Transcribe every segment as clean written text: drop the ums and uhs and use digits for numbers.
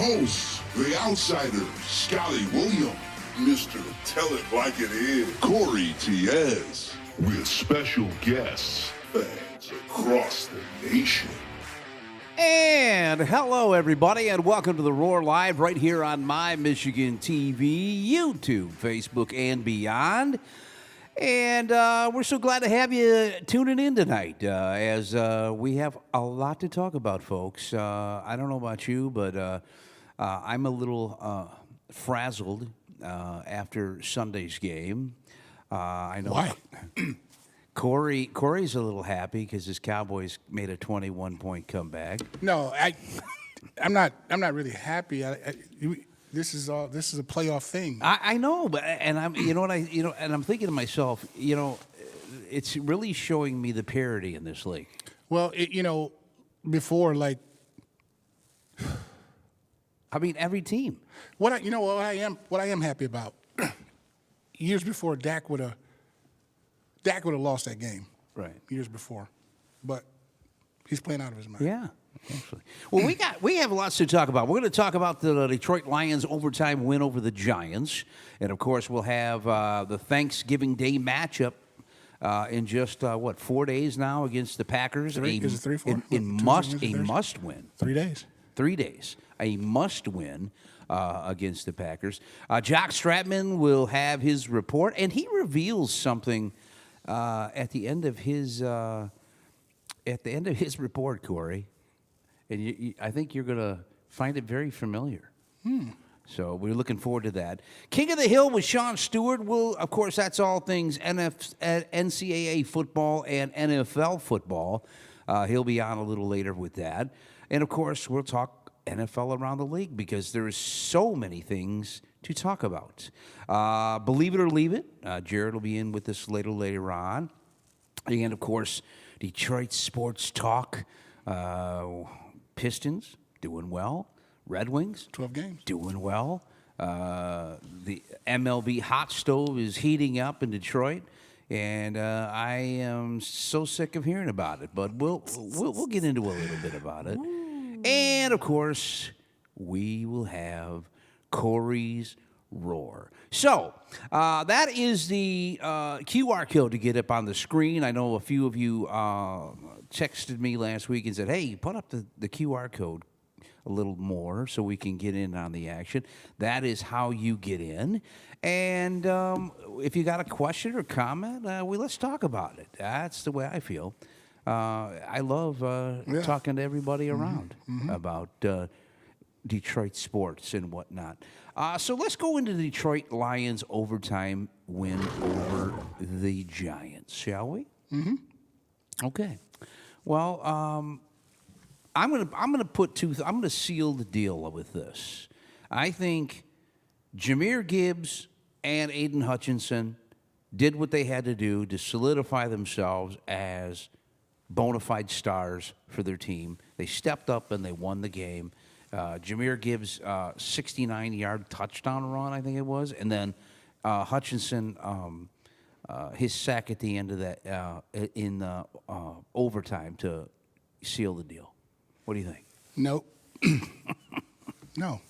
hosts, the outsider, Scotty Williams, Mr. Tell It Like It Is, Corey Tiez, with special guests, fans across the nation. And hello, everybody, and welcome to the Roar Live right here on My Michigan TV, YouTube, Facebook, and beyond. And we're so glad to have you tuning in tonight as we have a lot to talk about, folks. I don't know about you, but I'm a little frazzled after Sunday's game. I know. Why? Corey's a little happy because his Cowboys made a 21-point comeback. No, I'm not really happy. This is a playoff thing. I know, but and I'm I'm thinking to myself, it's really showing me the parity in this league. Well, before I mean, every team. what I am happy about. Years before, Dak would have lost that game. Right. Years before, but he's playing out of his mind. Yeah. Actually. Well, we have lots to talk about. We're going to talk about the Detroit Lions' overtime win over the Giants, and of course, we'll have the Thanksgiving Day matchup in just 4 days now against the Packers. Is it 3, 4? A must win. 3 days. 3 days. A must win against the Packers. Jock Stratman will have his report, and he reveals something at the end of his report, Corey. And I think you're going to find it very familiar. So we're looking forward to that. King of the Hill with Sean Stewart. Of course, that's all things NCAA football and NFL football. He'll be on a little later with that. And, of course, we'll talk NFL around the league because there is so many things to talk about. Believe it or leave it, Jared will be in with us later on. And, of course, Detroit Sports Talk. Pistons doing well. Red Wings 12 games doing well. The MLB hot stove is heating up in Detroit, and I am so sick of hearing about it. But we'll get into a little bit about it. And of course, we will have Corey's Roar. So that is the QR code to get up on the screen. I know a few of you texted me last week and said, hey, put up the QR code a little more so we can get in on the action. That is how you get in. And if you got a question or comment, let's talk about it. That's the way I feel. I love talking to everybody around about Detroit sports and whatnot. So let's go into the Detroit Lions overtime win over the Giants, shall we? Mm-hmm. Okay. Well, I'm gonna seal the deal with this. I think Jahmyr Gibbs and Aiden Hutchinson did what they had to do to solidify themselves as bona fide stars for their team. They stepped up and they won the game. Jahmyr Gibbs' 69-yard touchdown run, I think it was, and then Hutchinson his sack at the end of that in overtime to seal the deal. What do you think? Nope. No.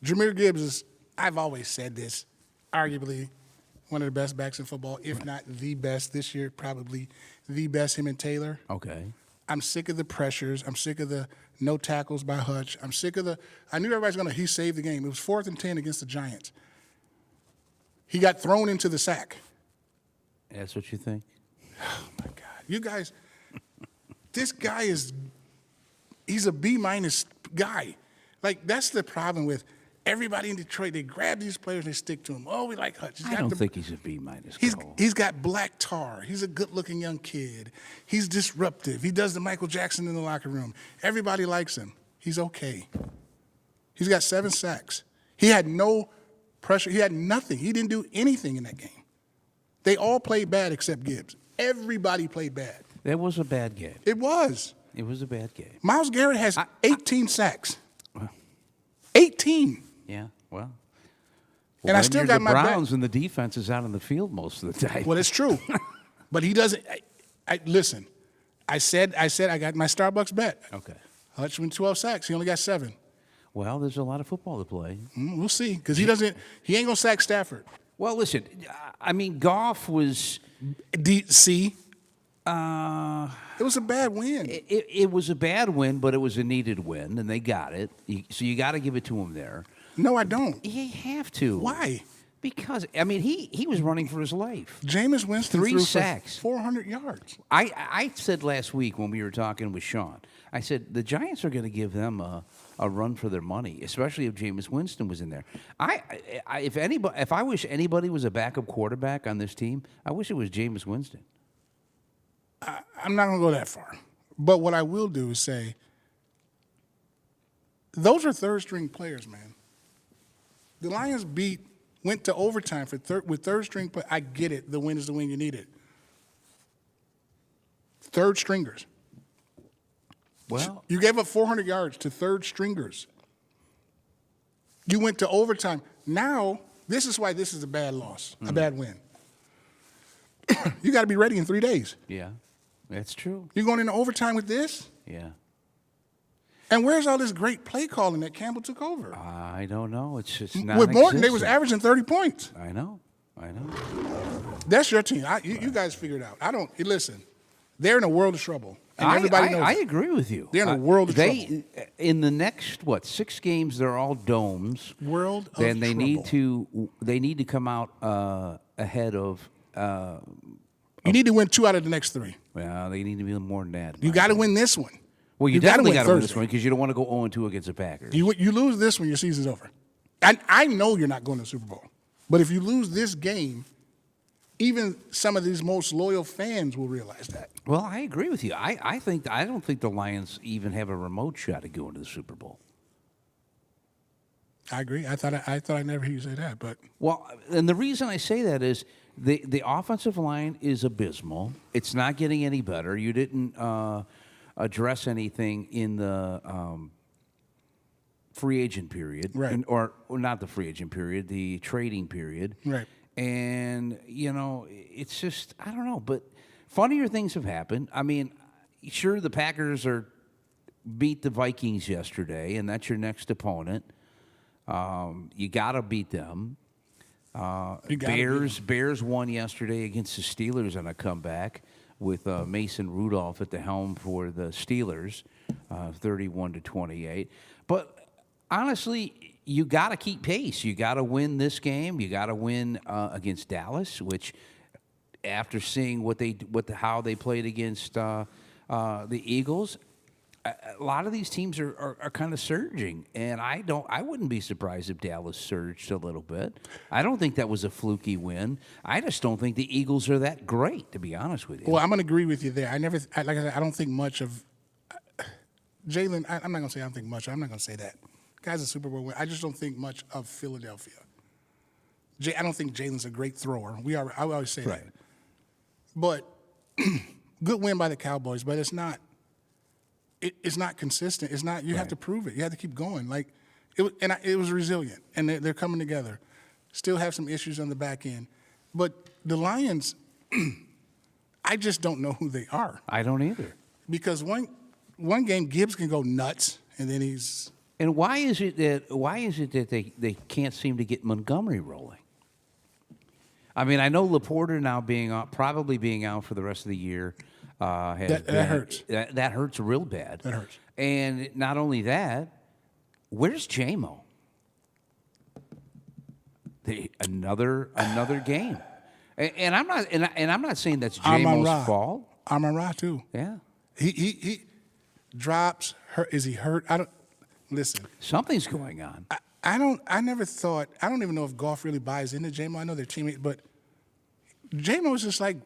Jahmyr Gibbs is, I've always said this, arguably one of the best backs in football, if not the best this year, probably the best, him and Taylor. Okay. I'm sick of the pressures. I'm sick of the no tackles by Hutch. I'm sick of I knew everybody's he saved the game. It was 4th and 10 against the Giants. He got thrown into the sack. That's what you think? Oh, my God. You guys, this guy he's a B-minus guy. Like, that's the problem with everybody in Detroit. They grab these players and they stick to them. Oh, we like Hutch. I don't think he's a B-minus. He's got black tar. He's a good-looking young kid. He's disruptive. He does the Michael Jackson in the locker room. Everybody likes him. He's okay. He's got 7 sacks. He had no pressure. He had nothing. He didn't do anything in that game. They all played bad except Gibbs. Everybody played bad. That was a bad game. It was. It was a bad game. Myles Garrett has 18 sacks. 18. Yeah, well. And I still got my Browns and the defense is out on the field most of the time. Well, it's true. But he doesn't. Listen, I said I got my Starbucks bet. Okay. Hutch went 12 sacks. He only got 7. Well, there's a lot of football to play. We'll see, because he ain't going to sack Stafford. Well, listen, I mean, Goff was. See? Uh, It was a bad win. it was a bad win, but it was a needed win, and they got it. So you got to give it to him there. No, I don't. You have to. Why? Because, I mean, he was running for his life. Jameis Winston 3 threw sacks. for 400 yards. I said last week when we were talking with Sean, I said the Giants are going to give them a run for their money, especially if Jameis Winston was in there. If I wish anybody was a backup quarterback on this team, I wish it was Jameis Winston. I'm not going to go that far. But what I will do is say, those are third-string players, man. The Lions went to overtime with third-string players. I get it. The win is the win you needed. Third-stringers. Well, You gave up 400 yards to third-stringers. You went to overtime. Now, this is why this is a bad loss, a bad win. You got to be ready in 3 days. yeah, that's true. You're going into overtime with this? Yeah. And where's all this great play calling that Campbell took over? I don't know. It's just not. With Morton, they was averaging 30 points. I know. That's your team. You guys figure it out. I don't. Listen, they're in a world of trouble. And everybody knows I it. agree with you. They're in a world of trouble. In the next 6 games, they're all domes. World of then they trouble. need to come out ahead of. You need to win 2 out of the next 3. Well, they need to be more than that. You got to win this one. Well, you gotta definitely got to win this Thursday. one because you don't want to go 0-2 against the Packers. You lose this one, your season's over. And I know you're not going to the Super Bowl. But if you lose this game, even some of these most loyal fans will realize that. Well, I agree with you. I don't think the Lions even have a remote shot at going to the Super Bowl. I agree. I thought I'd never hear you say that, but Well, and the reason I say that is the offensive line is abysmal. It's not getting any better. You didn't address anything in the free agent period, Right. or not the free agent period, the trading period, Right. And it's just I don't know, but funnier things have happened. I mean, sure, the Packers beat the Vikings yesterday, and that's your next opponent. You got to beat them. Bears won yesterday against the Steelers on a comeback with Mason Rudolph at the helm for the Steelers, 31-28. But honestly, you got to keep pace. You got to win this game. You got to win against Dallas, which after seeing how they played against the Eagles. A lot of these teams are kind of surging, and I wouldn't be surprised if Dallas surged a little bit. I don't think that was a fluky win. I just don't think the Eagles are that great, to be honest with you. well, I'm going to agree with you there. Like I said, I don't think much of Jalen. I'm not going to say I don't think much. I'm not going to say that. Guy's a Super Bowl winner. I just don't think much of Philadelphia. I don't think Jalen's a great thrower. I always say Right. that. But good win by the Cowboys, but it's not. It's not consistent. It's not. You have to prove it. You have to keep going. Like it was resilient, and they're coming together. Still have some issues on the back end, but the Lions, I just don't know who they are. I don't either. Because one game Gibbs can go nuts, and then he's. And why is it that they can't seem to get Montgomery rolling? I mean, I know Laporta now probably being out for the rest of the year. That hurts. That hurts real bad. That hurts. And not only that, where's J-Mo? Another game. And I'm not saying that's J-Mo's fault. Amon-Ra too. Yeah. He drops. Is he hurt? I don't. Listen. Something's going on. I never thought. I don't even know if Goff really buys into J-Mo. I know they're teammates, but J-Mo is just like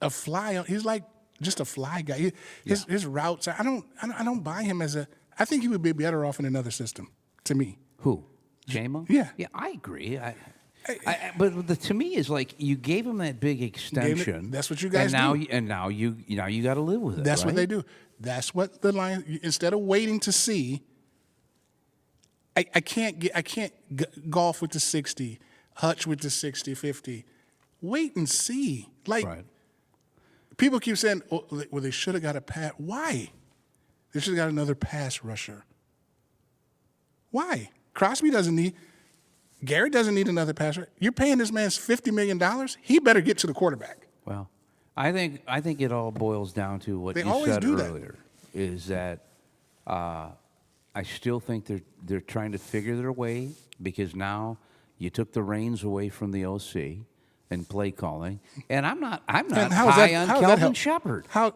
a fly. He's like just a fly guy. His routes. I don't buy him as a. I think he would be better off in another system. To me. Who? J-Mo? Yeah. Yeah, I agree. But to me is like you gave him that big extension. That's what you guys do. do. Now you got to live with it. That's right? what they do. That's what the Lions. Instead of waiting to see. I can't golf with the 60, Hutch with the 60, 50. Wait and see. Like Right. people keep saying, well, they should have got a pass. Why? They should have got another pass rusher. Why? Crosby doesn't need. Gary doesn't need another passer. You're paying this man $50 million. He better get to the quarterback. Well, I think it all boils down to what They you always said do that. earlier. Is that I still think they're trying to figure their way because now you took the reins away from the OC and play calling, and I'm not And high on how does that Kelvin help? Shepard. How?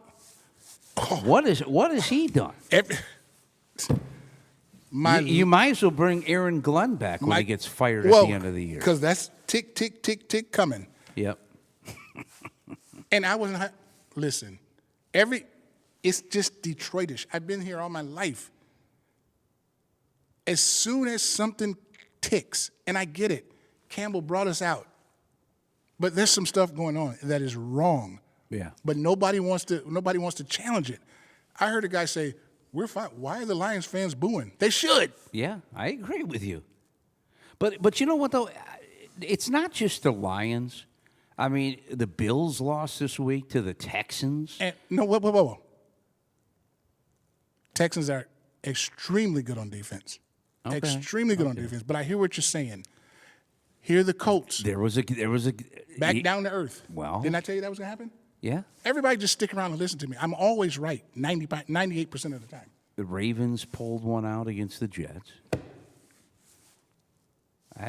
What has he done? You might as well bring Aaron Glenn back when he gets fired at the end of the year. Because that's tick, tick, tick, tick coming. Yep. And I wasn't. Listen, it's just Detroitish. I've been here all my life. As soon as something ticks, and I get it, Campbell brought us out. But there's some stuff going on that is wrong. Yeah. But nobody wants to challenge it. I heard a guy say, "We're fine. Why are the Lions fans booing? They should." Yeah, I agree with you. But you know what though? It's not just the Lions. I mean, the Bills lost this week to the Texans. And no, whoa. Texans are extremely good on defense. Okay. Extremely good on defense. But I hear what you're saying. Here are the Colts. There was a Back down to earth. Well. Didn't I tell you that was going to happen? Yeah. Everybody just stick around and listen to me. I'm always right 98% of the time. The Ravens pulled one out against the Jets.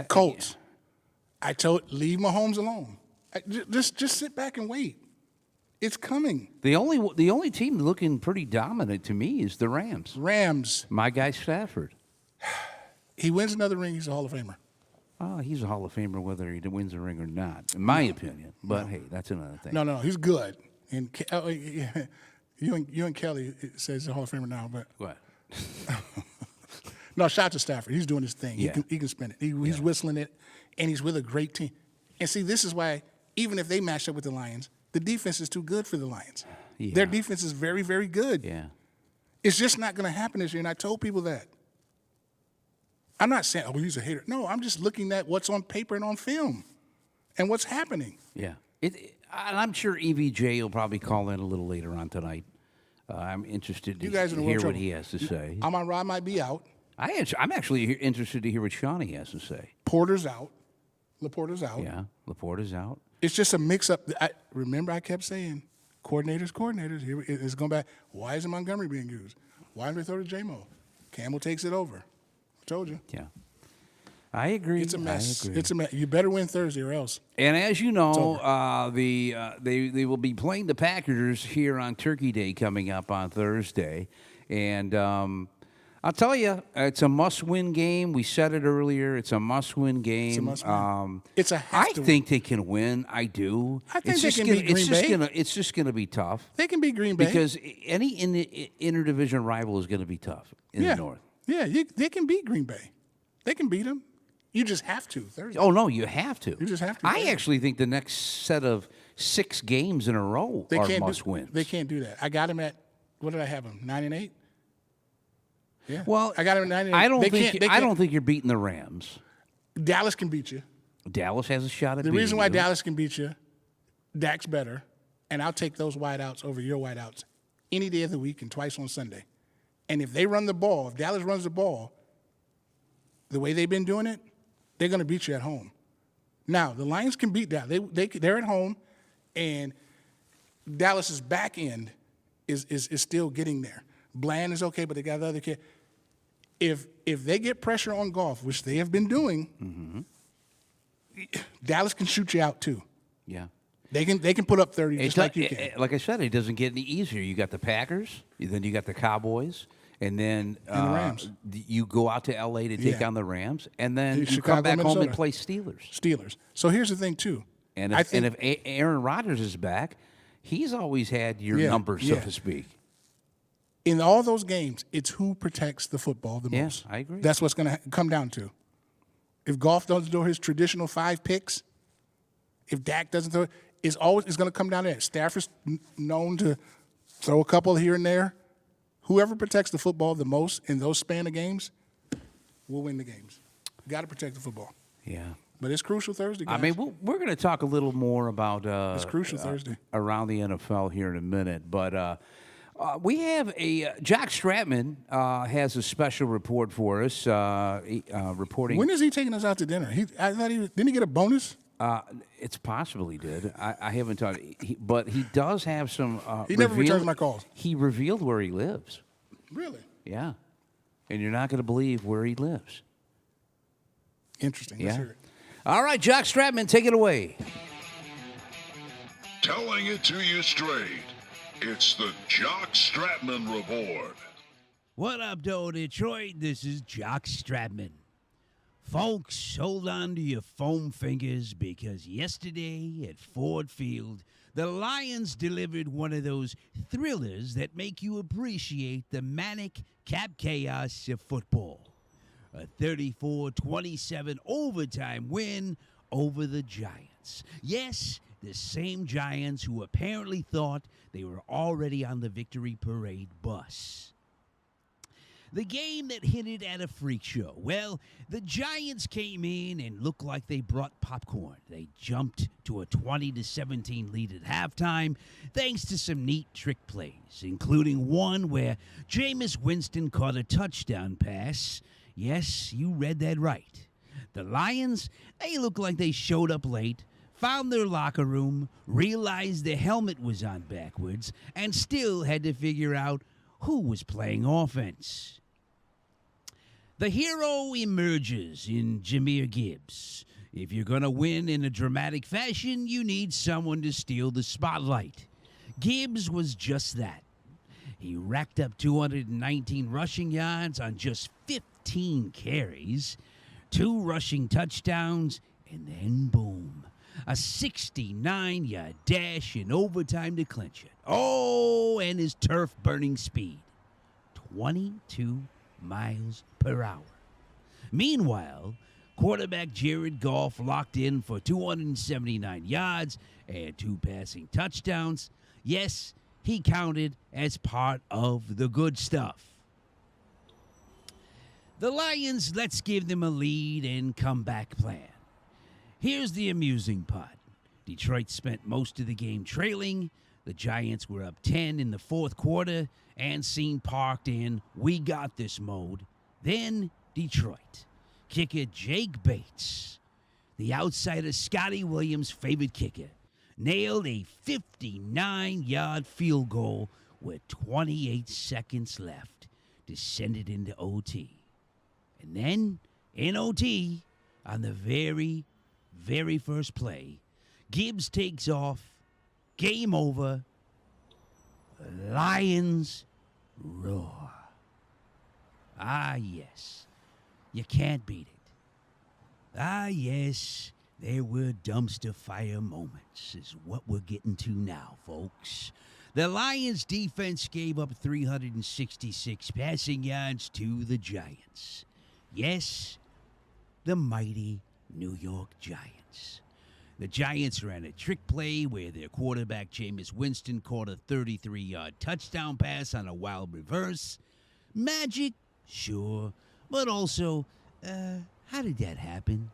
Colts. I told leave Mahomes alone. Just sit back and wait. It's coming. The only team looking pretty dominant to me is the Rams. Rams. My guy Stafford. He wins another ring, he's a Hall of Famer. Oh, he's a Hall of Famer whether he wins a ring or not, in my opinion. But hey, that's another thing. No, he's good. And you and Kelly says he's a Hall of Famer now, but What? no, shout out to Stafford. He's doing his thing. Yeah. He can spin it. He's whistling it, and he's with a great team. And see, this is why even if they match up with the Lions, the defense is too good for the Lions. Yeah. Their defense is very, very good. Yeah. It's just not going to happen this year, and I told people that. I'm not saying, he's a hater. No, I'm just looking at what's on paper and on film and what's happening. Yeah. And I'm sure EVJ will probably call in a little later on tonight. I'm interested to You guys are in hear trouble. what he has to say. Amon-Ra might be out. I'm actually interested to hear what Shawnee has to say. Porter's out. Laporta's out. Yeah, Laporte is out. It's just a mix-up. Remember I kept saying, coordinators. Here it's going back. Why isn't Montgomery being used? Why didn't they throw to J-Mo? Campbell takes it over. I told you. Yeah. I agree. It's a mess. I agree. It's a mess. You better win Thursday or else. And as you know, they will be playing the Packers here on Turkey Day coming up on Thursday. And I'll tell you, it's a must-win game. We said it earlier. It's a must-win game. It's a must-win. It's a have I to think they can win. I do. I think they can beat Green Bay. It's just going to be tough. They can beat Green Bay. Because any interdivision rival is going to be tough in the North. Yeah, they can beat Green Bay. They can beat them. You just have to Thursday. Oh, no, you have to. You just have to. I actually think the next set of 6 games in a row are must-wins. They can't do that. I got him at, what did I have him, 9-8? Yeah. Well, I got him at 9-8. I don't think you're beating the Rams. Dallas can beat you. Dallas has a shot at beating The reason why you. Dallas can beat you, Dak's better, and I'll take those wideouts over your wideouts any day of the week and twice on Sunday. And if they run the ball, if Dallas runs the ball, the way they've been doing it, they're going to beat you at home. Now, the Lions can beat Dallas. They're at home, and Dallas's back end is still getting there. Bland is okay, but they got the other kid. If they get pressure on Goff, which they have been doing, Dallas can shoot you out too. Yeah. They can put up 30 just like you can. Like I said, it doesn't get any easier. You got the Packers, then you got the Cowboys, and then And the Rams. You go out to L.A. to take Yeah. on the Rams, and then you Chicago, come back home and Minnesota. play Steelers. Steelers. So here's the thing too. And I if, think, Aaron Rodgers is back, he's always had your Yeah, number, so yeah. to speak. in all those games, it's who protects the football the Yeah, most. I agree. That's what's going to come down to. If Goff doesn't throw his traditional 5 picks, if Dak doesn't throw it, it's going to come down to that. Stafford's known to throw a couple here and there. Whoever protects the football the most in those span of games will win the games. Got to protect the football. Yeah. But it's crucial Thursday, guys. I mean, we're going to talk a little more about it's crucial Thursday. around the NFL here in a minute, but We have Jack Stratman has a special report for us, reporting. When is he taking us out to dinner? I thought didn't he get a bonus? It's possible he did. I haven't talked, but he does have some. He never returns my calls. He revealed where he lives. Really? Yeah, and you're not going to believe where he lives. Interesting. Yeah. Let's hear it. All right, Jack Stratman, take it away. Telling it to you straight. It's the Jock Stratman Report. What up, though, Detroit? This is Jock Stratman. Folks, hold on to your foam fingers because yesterday at Ford Field, the Lions delivered one of those thrillers that make you appreciate the manic cap chaos of football. A 34-27 overtime win over the Giants. Yes, the same Giants who apparently thought they were already on the victory parade bus. The game that hinted at a freak show. Well, the Giants came in and looked like they brought popcorn. They jumped to a 20-17 lead at halftime thanks to some neat trick plays, including one where Jameis Winston caught a touchdown pass. Yes, you read that right. The Lions, they looked like they showed up late, found their locker room, realized the helmet was on backwards, and still had to figure out who was playing offense. The hero emerges in Jahmyr Gibbs. If you're going to win in a dramatic fashion, you need someone to steal the spotlight. Gibbs was just that. He racked up 219 rushing yards on just 15 carries, 2 rushing touchdowns, and then boom, a 69-yard dash in overtime to clinch it. Oh, and his turf-burning speed, 22 miles per hour. Meanwhile, quarterback Jared Goff locked in for 279 yards and 2 passing touchdowns. Yes, he counted as part of the good stuff. The Lions, let's give them a lead and comeback plan. Here's the amusing part. Detroit spent most of the game trailing. The Giants were up 10 in the fourth quarter and seemed parked in "we got this" mode. Then Detroit. Kicker Jake Bates, the outsider Scotty Williams' favorite kicker, nailed a 59-yard field goal with 28 seconds left to send it into OT. And then, in OT, on the very first play, Gibbs takes off. Game over. Lions roar. Ah, yes. You can't beat it. Ah, yes. There were dumpster fire moments, is what we're getting to now, folks. The Lions' defense gave up 366 passing yards to the Giants. Yes, the mighty New York Giants. The Giants ran a trick play where their quarterback Jameis Winston caught a 33-yard touchdown pass on a wild reverse. Magic? Sure. But also, how did that happen?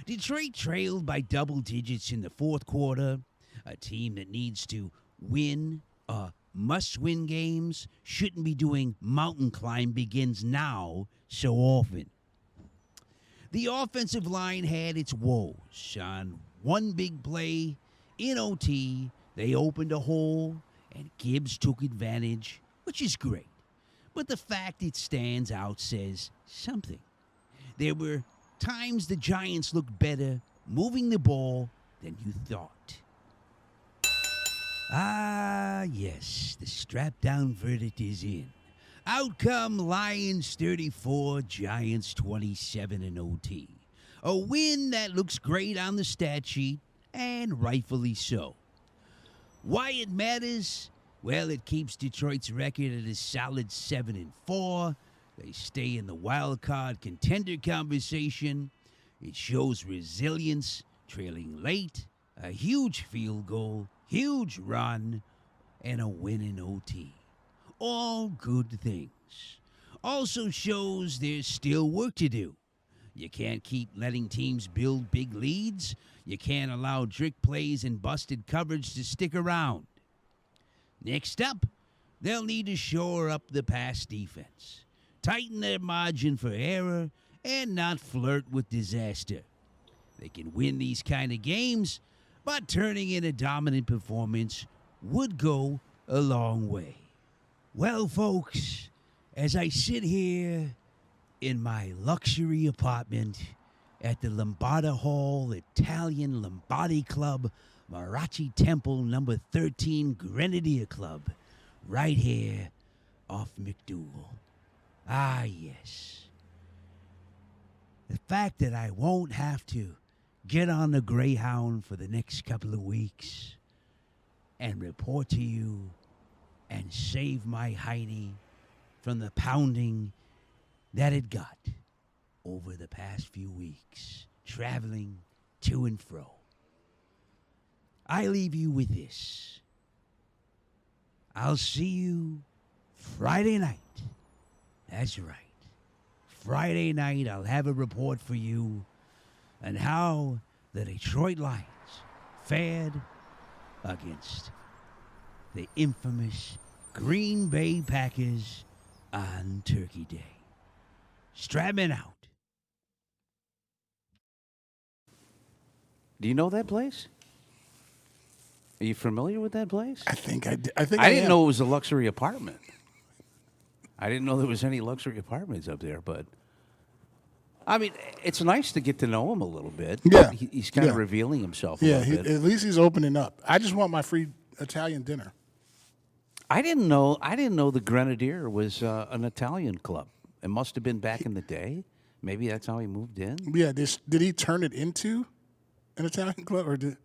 Detroit trailed by double digits in the fourth quarter. A team that needs to win, must-win games, shouldn't be doing mountain climb begins now so often. The offensive line had its woes. On one big play, in OT, they opened a hole, and Gibbs took advantage, which is great. But the fact it stands out says something. There were times the Giants looked better moving the ball than you thought. Ah, yes, the strap-down verdict is in. Outcome, Lions 34, Giants 27 in OT. A win that looks great on the stat sheet, and rightfully so. Why it matters? Well, it keeps Detroit's record at a solid 7-4. They stay in the wild card contender conversation. It shows resilience, trailing late, a huge field goal, huge run, and a win in OT. All good things. Also shows there's still work to do. You can't keep letting teams build big leads. You can't allow trick plays and busted coverage to stick around. Next up, they'll need to shore up the pass defense, tighten their margin for error, and not flirt with disaster. They can win these kind of games, but turning in a dominant performance would go a long way. Well, folks, as I sit here in my luxury apartment at the Lombardo Hall Italian Lombardi Club, Marachi Temple number 13 Grenadier Club, right here off McDougal. Ah, yes. The fact that I won't have to get on the Greyhound for the next couple of weeks and report to you and save my Heidi from the pounding that it got over the past few weeks, traveling to and fro. I leave you with this. I'll see you Friday night. That's right. Friday night, I'll have a report for you on how the Detroit Lions fared against the infamous Green Bay Packers on Turkey Day. Stratman out. Do you know that place? Are you familiar with that place? I think I did. I didn't know it was a luxury apartment. I didn't know there was any luxury apartments up there, but I mean, it's nice to get to know him a little bit. Yeah. He's kind of Yeah. revealing himself a Yeah, little bit. at least he's opening up. I just want my free Italian dinner. I didn't know the Grenadier was an Italian club. It must have been back in the day. Maybe that's how he moved in. Yeah, did he turn it into an Italian club, or did?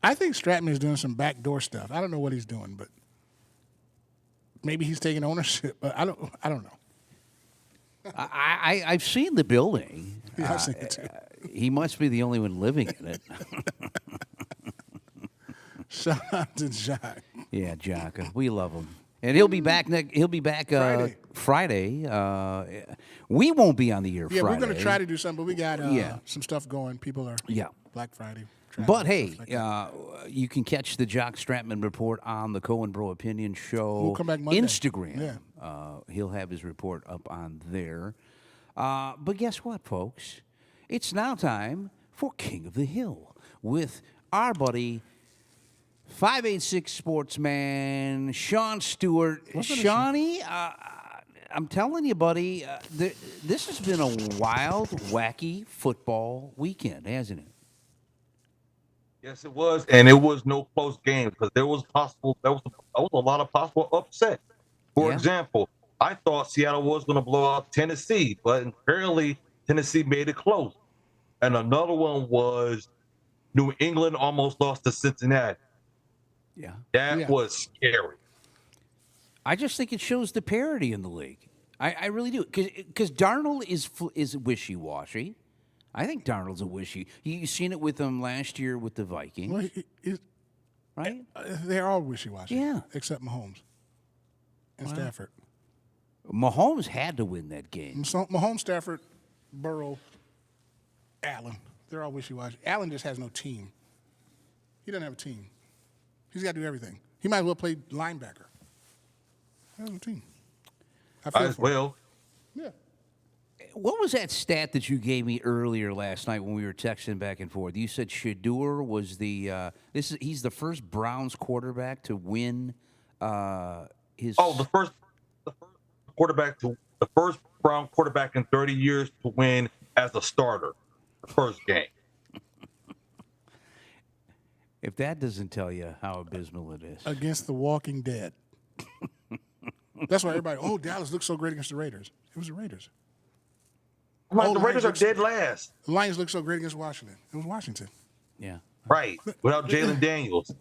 I think Stratman is doing some backdoor stuff. I don't know what he's doing, but maybe he's taking ownership. But I don't know. I've seen the building. Yeah, I've seen it too. He must be the only one living in it. Shout out to Jack. Yeah, Jack. We love him, and he'll be back. He'll be back Friday. We won't be on the air Yeah, Friday. we're gonna try to do something, but we got Yeah. some stuff going. People are Black Friday. traveling, But hey, stuff like that. you can catch the Jock Stratman report on the Cohen Bro Opinion Show We'll come back Monday. Instagram. Yeah. He'll have his report up on there. But guess what, folks? It's now time for King of the Hill with our buddy 586 sportsman Sean Stewart. Shawnee, I'm telling you, buddy, this has been a wild, wacky football weekend, hasn't it? Yes, it was, and it was no close game because there was a lot of possible upset. For Yeah. example, I thought Seattle was going to blow out Tennessee, but apparently Tennessee made it close. And another one was New England almost lost to Cincinnati. Yeah. That was scary. I just think it shows the parity in the league. I really do, because Darnold is wishy-washy. I think Darnold's a wishy. You seen it with him last year with the Vikings, Well, right? they're all wishy-washy. Yeah. Except Mahomes and Stafford. Mahomes had to win that game. So Mahomes, Stafford, Burrow, Allen. They're all wishy-washy. Allen just has no team. He doesn't have a team. He's got to do everything. He might as well play linebacker. He has no team. I feel As for him. well. Yeah. What was that stat that you gave me earlier last night when we were texting back and forth? You said Shador was he's the first Browns quarterback to win his. Oh, the first Brown quarterback in 30 years to win as a starter, the first game. If that doesn't tell you how abysmal it is. Against the Walking Dead. That's why everybody, Dallas looks so great against the Raiders. It was the Raiders. Right, Oh, the Raiders are Lions dead last. The Lions look so great against Washington. It was Washington. Yeah. Right, without Jalen Daniels.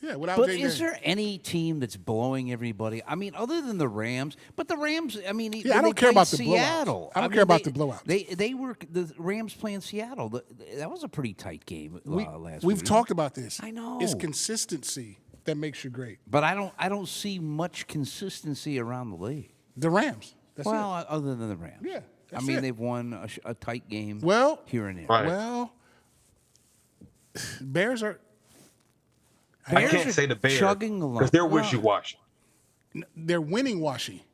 Yeah, without But Jay is Daniels. there any team that's blowing everybody? I mean, other than the Rams. But the Rams, I mean, Yeah, I when don't they care about played the blowouts. Seattle. I don't care about the blowouts. They were the Rams playing Seattle. That was a pretty tight game last We've week. talked about this. I know. It's consistency that makes you great. But I don't see much consistency around the league. The Rams. That's it. Other than the Rams. Yeah, I that's mean, it. they've won a tight game. Well, here and there. Right. Well, Bears are. I Bears can't are say the Bears chugging along. because they're Well, wishy-washy. They're winning washy.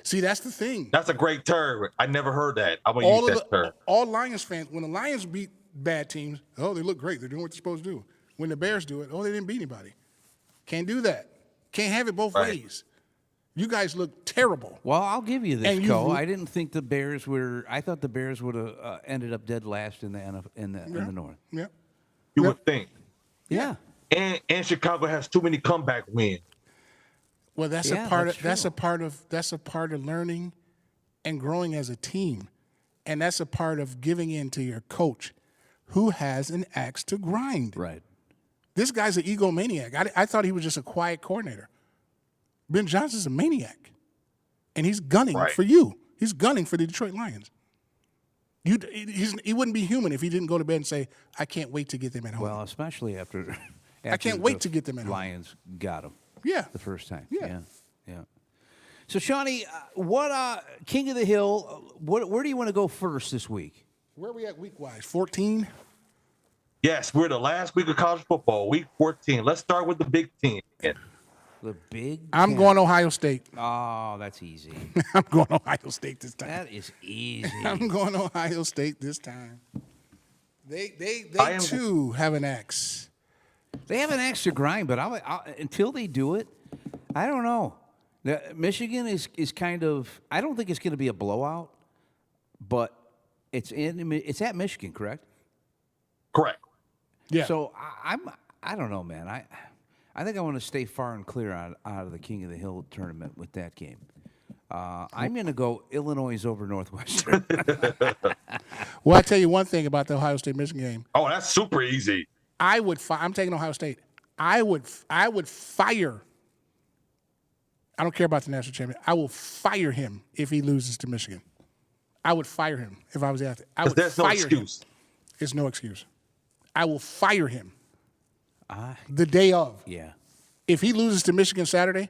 See, that's the thing. That's a great term. I never heard that. I'm gonna use that term. All Lions fans, when the Lions beat bad teams, oh, they look great. They're doing what they're supposed to do. When the Bears do it, oh, they didn't beat anybody. Can't do that. Can't have it both ways. You guys look terrible. Well, I'll give you this, And Cole. I didn't think the Bears were. I thought the Bears would have ended up dead last in the North. Yeah. You would think. Yeah. And Chicago has too many comeback wins. Well, that's Yeah, a part that's of that's true. a part of learning and growing as a team. And that's a part of giving in to your coach who has an axe to grind. Right. This guy's an egomaniac. I thought he was just a quiet coordinator. Ben Johnson's a maniac. And he's gunning for you. He's gunning for the Detroit Lions. He wouldn't be human if he didn't go to bed and say, I can't wait to get them at home. Well, especially after I can't wait the to get them at home. Lions got him. Yeah. The first time. Yeah. Yeah. So, Shawnee, what King of the Hill? Where do you want to go first this week? Where are we at week-wise? 14? Yes, we're the last week of college football, week 14. Let's start with the Big Ten. The Big I'm Ten. going Ohio State. Oh, that's easy. I'm going Ohio State this time. That is easy. I'm going Ohio State this time. They too have an axe. They have an extra grind, but until they do it, I don't know. Michigan is kind of. I don't think it's going to be a blowout, but it's at Michigan, correct? Correct. Yeah. So I don't know, man. I think I want to stay far and clear out of the King of the Hill tournament with that game. I'm going to go Illinois over Northwestern. Well, I tell you one thing about the Ohio State Michigan game. Oh, that's super easy. I'm taking Ohio State. I would fire. I don't care about the national champion. I will fire him if he loses to Michigan. I would fire him if I was the athlete. I would There's no fire excuse. him. There's no excuse. I will fire him the day of. Yeah. If he loses to Michigan Saturday,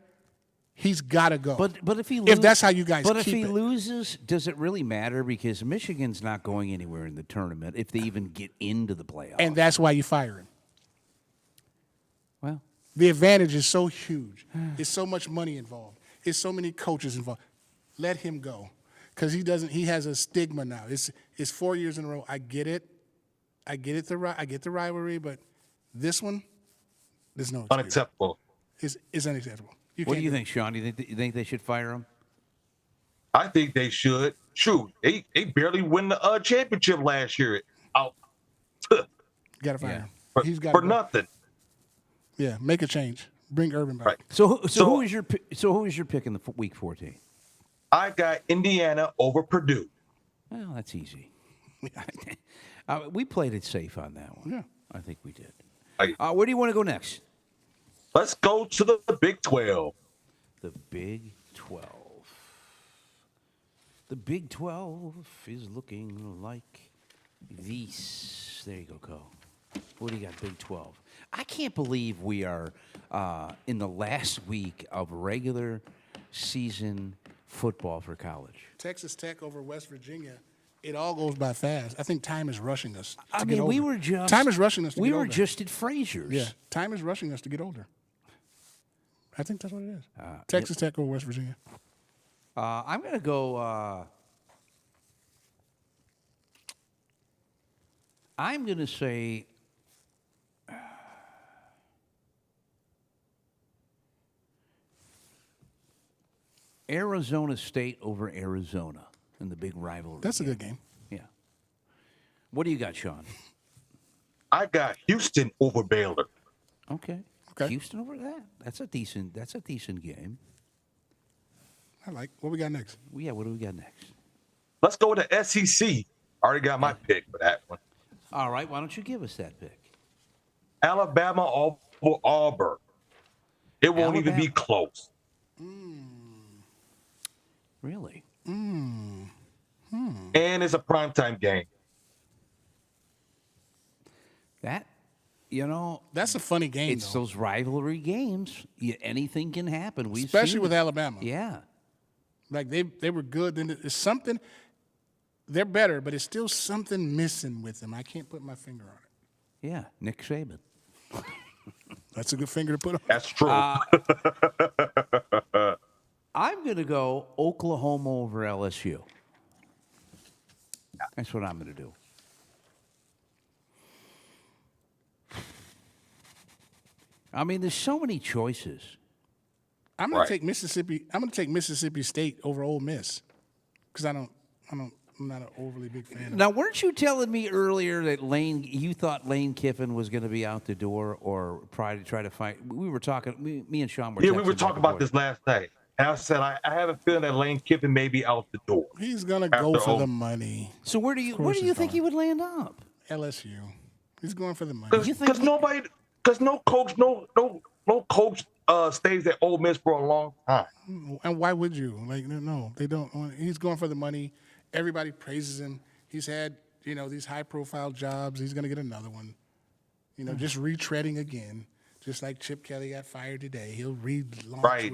he's got to go. But if he if that's how you guys but if keep he it. loses, does it really matter? Because Michigan's not going anywhere in the tournament if they even get into the playoffs. And that's why you fire him. Well, The advantage is so huge. There's so much money involved. There's so many coaches involved. Let him go, because he has a stigma now. It's 4 years in a row. I get it. I get the rivalry, but this one, there's no excuse. Unacceptable. It's unacceptable. what do you think, Sean? Do you think they should fire him? I think they should. Shoot, they barely win the championship last year. Out Got to fire Yeah. him. for, He's got for nothing. Yeah, make a change. Bring Urban back. Right. So who is your pick in the week 14? I got Indiana over Purdue. Well, that's easy. We played it safe on that one. Yeah. I think we did. Right. Where do you want to go next? Let's go to the Big 12. The Big 12. The Big 12 is looking like this. There you go, Cole. What do you got, Big 12? I can't believe we are in the last week of regular season football for college. Texas Tech over West Virginia. It all goes by fast. I think time is rushing us. I to mean, get we older. were just time is rushing us. To we get were older. just at Frazier's. Yeah, time is rushing us to get older. I think that's what it is. Texas Tech over West Virginia. I'm going to go. I'm going to say. Arizona State over Arizona in the big rivalry. That's a good game. Yeah. What do you got, Sean? I got Houston over Baylor. Okay. Okay. Houston over that. That's a decent game. I like. What we got next? Yeah. What do we got next? Let's go with the SEC. I already got my pick for that one. All right. Why don't you give us that pick? Alabama over Auburn. It won't even be Alabama. close. Really? And it's a primetime game. That, That's a funny game, it's though. those rivalry games. Anything can happen. We've Especially seen with it. Alabama. Yeah. Like they were good. Then there's something. They're better, but it's still something missing with them. I can't put my finger on it. Yeah. Nick Saban. That's a good finger to put on. That's true. I'm going to go Oklahoma over LSU. That's what I'm going to do. I mean, there's so many choices. I'm going Right. to take Mississippi. I'm going to take Mississippi State over Ole Miss because I'm not an overly big fan. Now, weren't you telling me earlier that you thought Lane Kiffin was going to be out the door or try to fight? We were talking, me and Sean were Yeah, we texting were back talking and about forth. this last night. And I said, I have a feeling that Lane Kiffin may be out the door. He's going to go After for Ole- the money. So where do you course he's think going. he would land up? LSU. He's going for the money. You think Because no coach stays at Ole Miss for a long time. And why would you? Like, no, they don't. He's going for the money. Everybody praises him. He's had, these high-profile jobs. He's going to get another one. Just retreading again. Just like Chip Kelly got fired today. He'll relaunch. Right.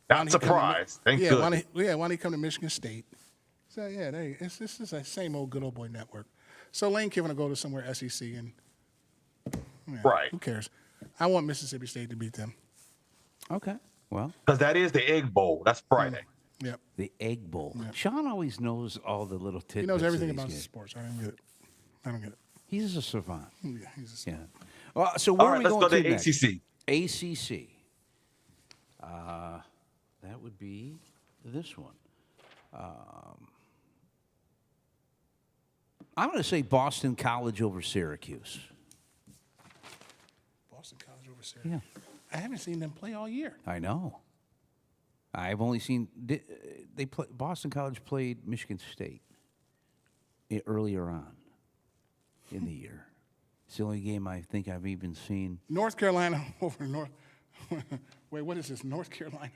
Not surprised. Thank Yeah, goodness. why don't he come to Michigan State? So, yeah, this is the same old good old boy network. So Lane Kiffin will go to somewhere SEC and Right. who cares? I want Mississippi State to beat them. Okay. Well, Because that is the Egg Bowl. That's Friday. Yep. the Egg Bowl. Sean always knows all the little tidbits. He knows everything of these about games. sports. I don't get it. He's a savant. Yeah, he's Yeah. Well, so where All are right, we let's going go to to next? ACC. ACC. That would be this one. I'm going to say Boston College over Syracuse. Boston College over Syracuse. Yeah, I haven't seen them play all year. I know. I've only seen Boston College played Michigan State earlier on in the year. It's the only game I think I've even seen. North Carolina over North. Wait, what is this? North Carolina.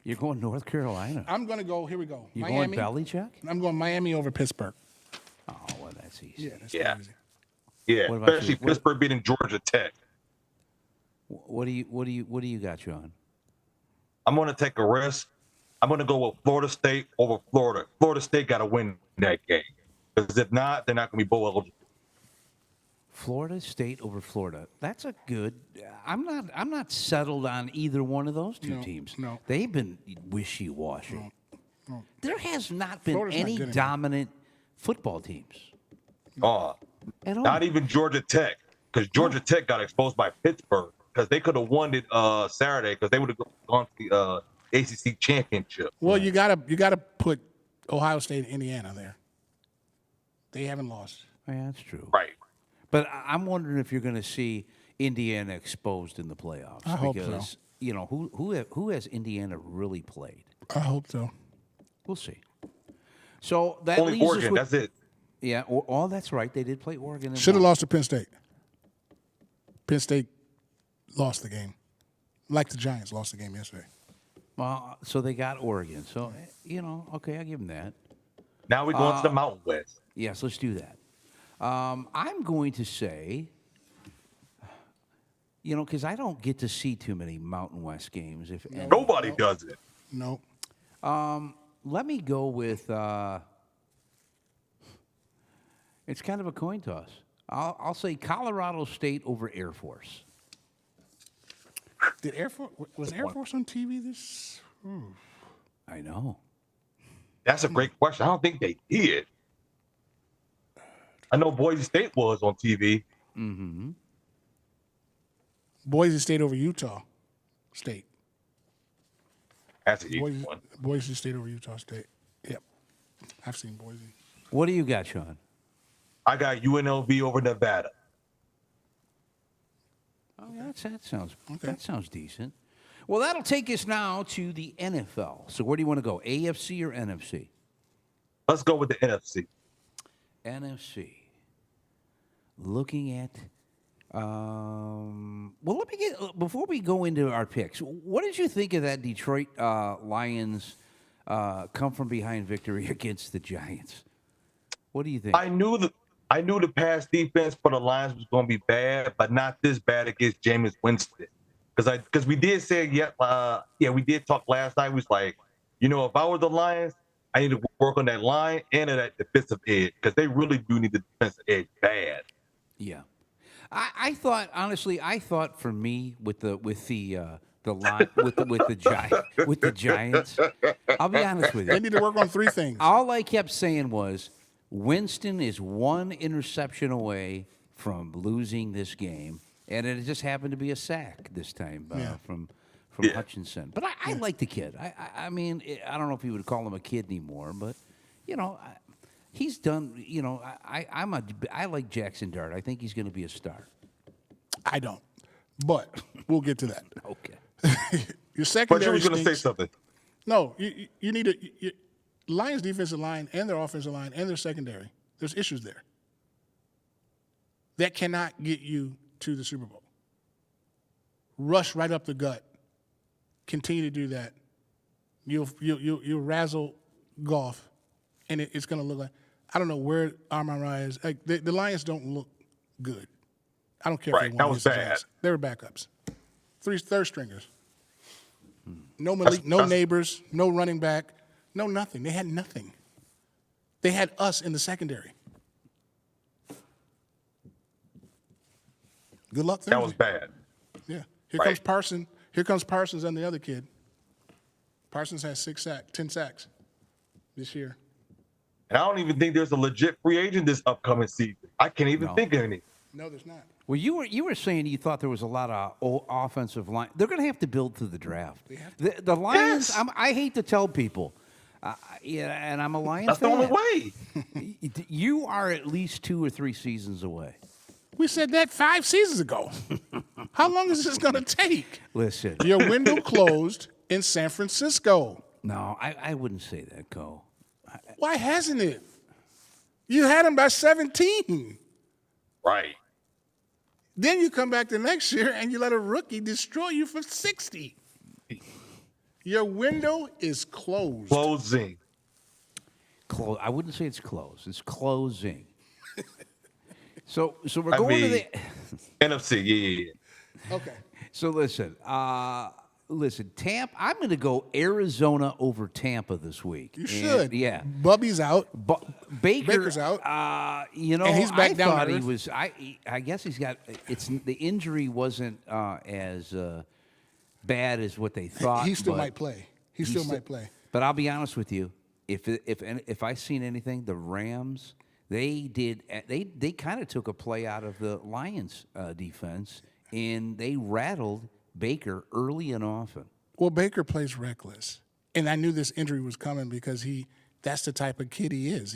You're going North Carolina. I'm going to go. Here we go. You're Miami. going Belichick? I'm going Miami over Pittsburgh. Oh, well, that's easy. Yeah, that's Yeah. easy. Yeah, What about especially you? What- Pittsburgh beating Georgia Tech. What do you got, John? I'm going to take a risk. I'm going to go with Florida State over Florida. Florida State got to win that game. Because if not, they're not going to be bowl eligible. Florida State over Florida. That's a good. I'm not settled on either one of those two teams. no. They've been wishy-washy. There has not been Florida's not any good anymore. dominant football teams at all. Not even Georgia Tech. Because Georgia Tech got exposed by Pittsburgh. Because they could have won it Saturday. Because they would have gone to the ACC championship. Well, you gotta put Ohio State and Indiana there. They haven't lost. Yeah, that's true. Right. But I'm wondering if you're going to see Indiana exposed in the playoffs. I hope because, so. Who has Indiana really played? I hope so. We'll see. So that Only leaves us Oregon. with, That's it. Yeah, that's right. They did play Oregon. and Should have won. lost to Penn State. Penn State lost the game, like the Giants lost the game yesterday. Well, so they got Oregon. So, okay, I'll give them that. Now we're going to the Mountain West. Yes, let's do that. I'm going to say, because I don't get to see too many Mountain West games. If any. Nobody does it. No. Let me go with, it's kind of a coin toss. I'll say Colorado State over Air Force. Did was Air Force on TV this? I know. That's a great question. I don't think they did. I know Boise State was on TV. Boise State over Utah State. That's an easy one. Boise State over Utah State. Yep. I've seen Boise. What do you got, Sean? I got UNLV over Nevada. Oh, yeah, that sounds decent. Well, that'll take us now to the NFL. So where do you want to go, AFC or NFC? Let's go with the NFC. NFC. Looking at, let me get, before we go into our picks, what did you think of that Detroit Lions come from behind victory against the Giants? What do you think? I knew the pass defense for the Lions was going to be bad, but not this bad against Jameis Winston. Because we did say, we did talk last night. We was like, if I were the Lions, I need to work on that line and that defensive edge because they really do need the defensive edge bad. Yeah. I thought honestly, I thought for me with the line with the Giants. I'll be honest with They you. need to work on three things. All I kept saying was Winston is one interception away from losing this game, and it just happened to be a sack this time from Hutchinson. But I like the kid. I mean, I don't know if you would call him a kid anymore, but he's done. I like Jackson Dart. I think he's going to be a star. I don't, but we'll get to that. Okay. Your But secondary you were going to say stinks. something. No, you need to. Lions defensive line and their offensive line and their secondary. There's issues there. That cannot get you to the Super Bowl. Rush right up the gut. Continue to do that. You'll razzle Goff, and it's going to look like I don't know where Amon-Ra is. Like the Lions don't look good. I don't care if Right, they won. that was against the bad. Giants. They were backups. Third stringers. No Malik, no neighbors, no running back, no nothing. They had nothing. They had us in the secondary. Good luck Thursday. That was bad. Yeah. Here Right. comes Parsons. Here comes Parsons and the other kid. Parsons has 10 sacks this year. And I don't even think there's a legit free agent this upcoming season. I can't even think of any. No, there's not. Well, you were saying you thought there was a lot of offensive line. They're going to have to build through the draft. The Lions. Yes. I hate to tell people, and I'm a Lions That's the fan. only way. You are at least 2 or 3 seasons away. We said that 5 seasons ago. How long is this going to take? Listen, Your window closed in San Francisco. no, I wouldn't say that, Cole. Why hasn't it? You had them by 17. Right. Then you come back the next year and you let a rookie destroy you for 60. Your window is closed. Closing. I wouldn't say it's close. It's closing. So we're going to the. NFC. Yeah. Okay. So listen, Tampa. I'm going to go Arizona over Tampa this week. You should. Yeah. Bubby's out. Baker's out. And he's back I down to thought he earth. was. I guess he's got. The injury wasn't as bad as what they thought. He still but might play. He still might play. But I'll be honest with you. If I seen anything, the Rams. They kind of took a play out of the Lions defense, and they rattled Baker early and often. Well, Baker plays reckless. And I knew this injury was coming because that's the type of kid he is.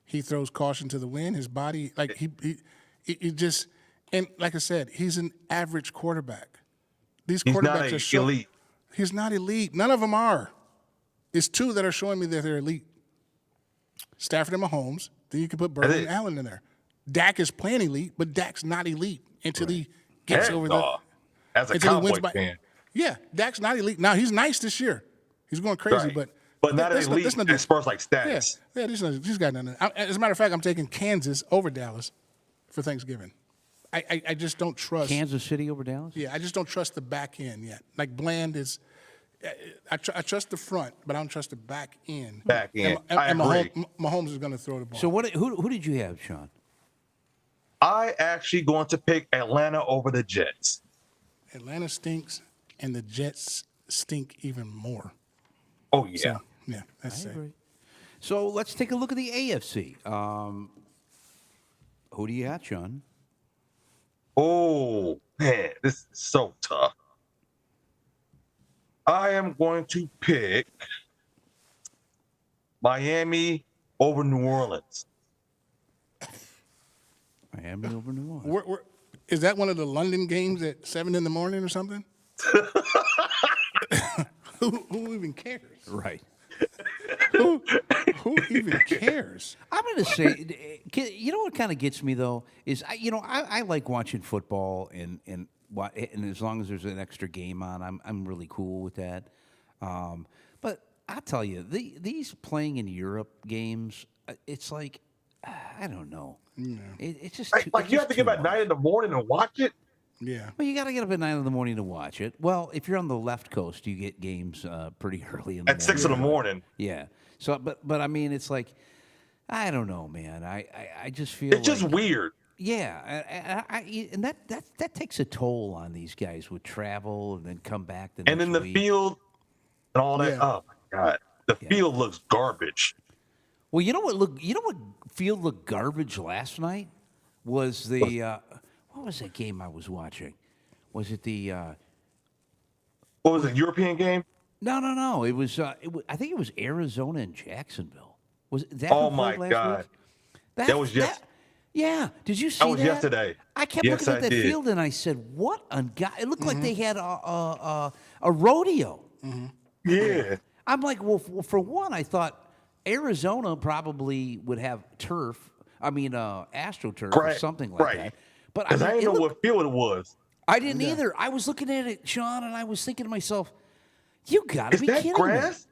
He throws caution to the wind. His body, like he just, and like I said, he's an average quarterback. These He's quarterbacks not are short. elite. He's not elite. None of them are. It's 2 that are showing me that they're elite. Stafford and Mahomes. Then you can put Burrow and Allen in there. Dak is playing elite, but Dak's not elite until he gets over the. As a until he Cowboy wins by- fan. Yeah, Dak's not elite. Now he's nice this year. He's going crazy, Right. but not that's elite that's as far as like Yeah, stats. yeah. He's got nothing. As a matter of fact, I'm taking Kansas over Dallas for Thanksgiving. I just don't trust Kansas City over Dallas. Yeah, I just don't trust the back end yet. Like Bland is. I trust the front, but I don't trust the back end. Back end. And I agree. Mahomes is going to throw the ball. So who did you have, Sean? I actually going to pick Atlanta over the Jets. Atlanta stinks, and the Jets stink even more. Oh yeah. So, yeah, that's I it. agree. So let's take a look at the AFC. Who do you got, Sean? Oh man, this is so tough. I am going to pick Miami over New Orleans. Miami over New Orleans. Is that one of the London games at 7 in the morning or something? Who even cares? Right. Who even cares? I'm going to say, you know what kind of gets me though is I like watching football and as long as there's an extra game on, I'm really cool with that. But I'll tell you, these playing in Europe games, it's like I don't know. Yeah. It's just Like you have to get up at 9 in the morning and watch it. Yeah. Well, you got to get up at 9 in the morning to watch it. Well, if you're on the left coast, you get games pretty early in the At 6 in the morning. Yeah. So, but I mean, it's like I don't know, man. I just feel It's just like- weird. Yeah, and that takes a toll on these guys with travel and then come back the And next then the week. field and all that. Yeah. Oh my God, the Yeah. field looks garbage. Well, you know what field looked garbage last night was the what was that game I was watching? Was it the What was it? European game? no. It was, I think it was Arizona and Jacksonville. Was that Oh who my played last God. week? That was yeah. Did you see That was yesterday. I kept Yes, looking at I that did. field and I said, "What on God?" It looked like they had a rodeo. Yeah. I'm like, well, for one, I thought Arizona probably would have turf. I mean, AstroTurf or Right. something like Right. that. But Because I mean, didn't know it what field it was. I didn't either. I was looking at it, Sean, and I was thinking to myself, "You got to Is be that kidding grass? me!"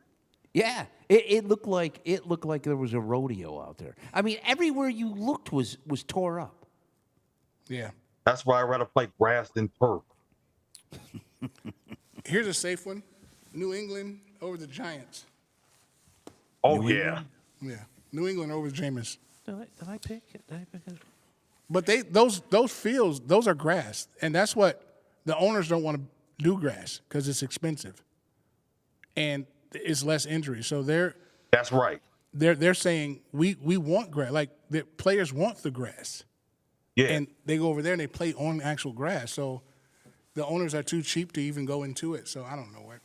Yeah, it looked like there was a rodeo out there. I mean, everywhere you looked was tore up. Yeah. That's why I'd rather play grass than turf. Here's a safe one: New England over the Giants. Oh New yeah. England? Yeah, New England over Jameis. Did I pick it? Did I pick it? But those fields, those are grass, and that's what the owners don't want to do grass because it's expensive, and it's less injury. So That's right. they're saying we want grass, like the players want the grass, Yeah. and they go over there and they play on actual grass. So the owners are too cheap to even go into it. So I don't know what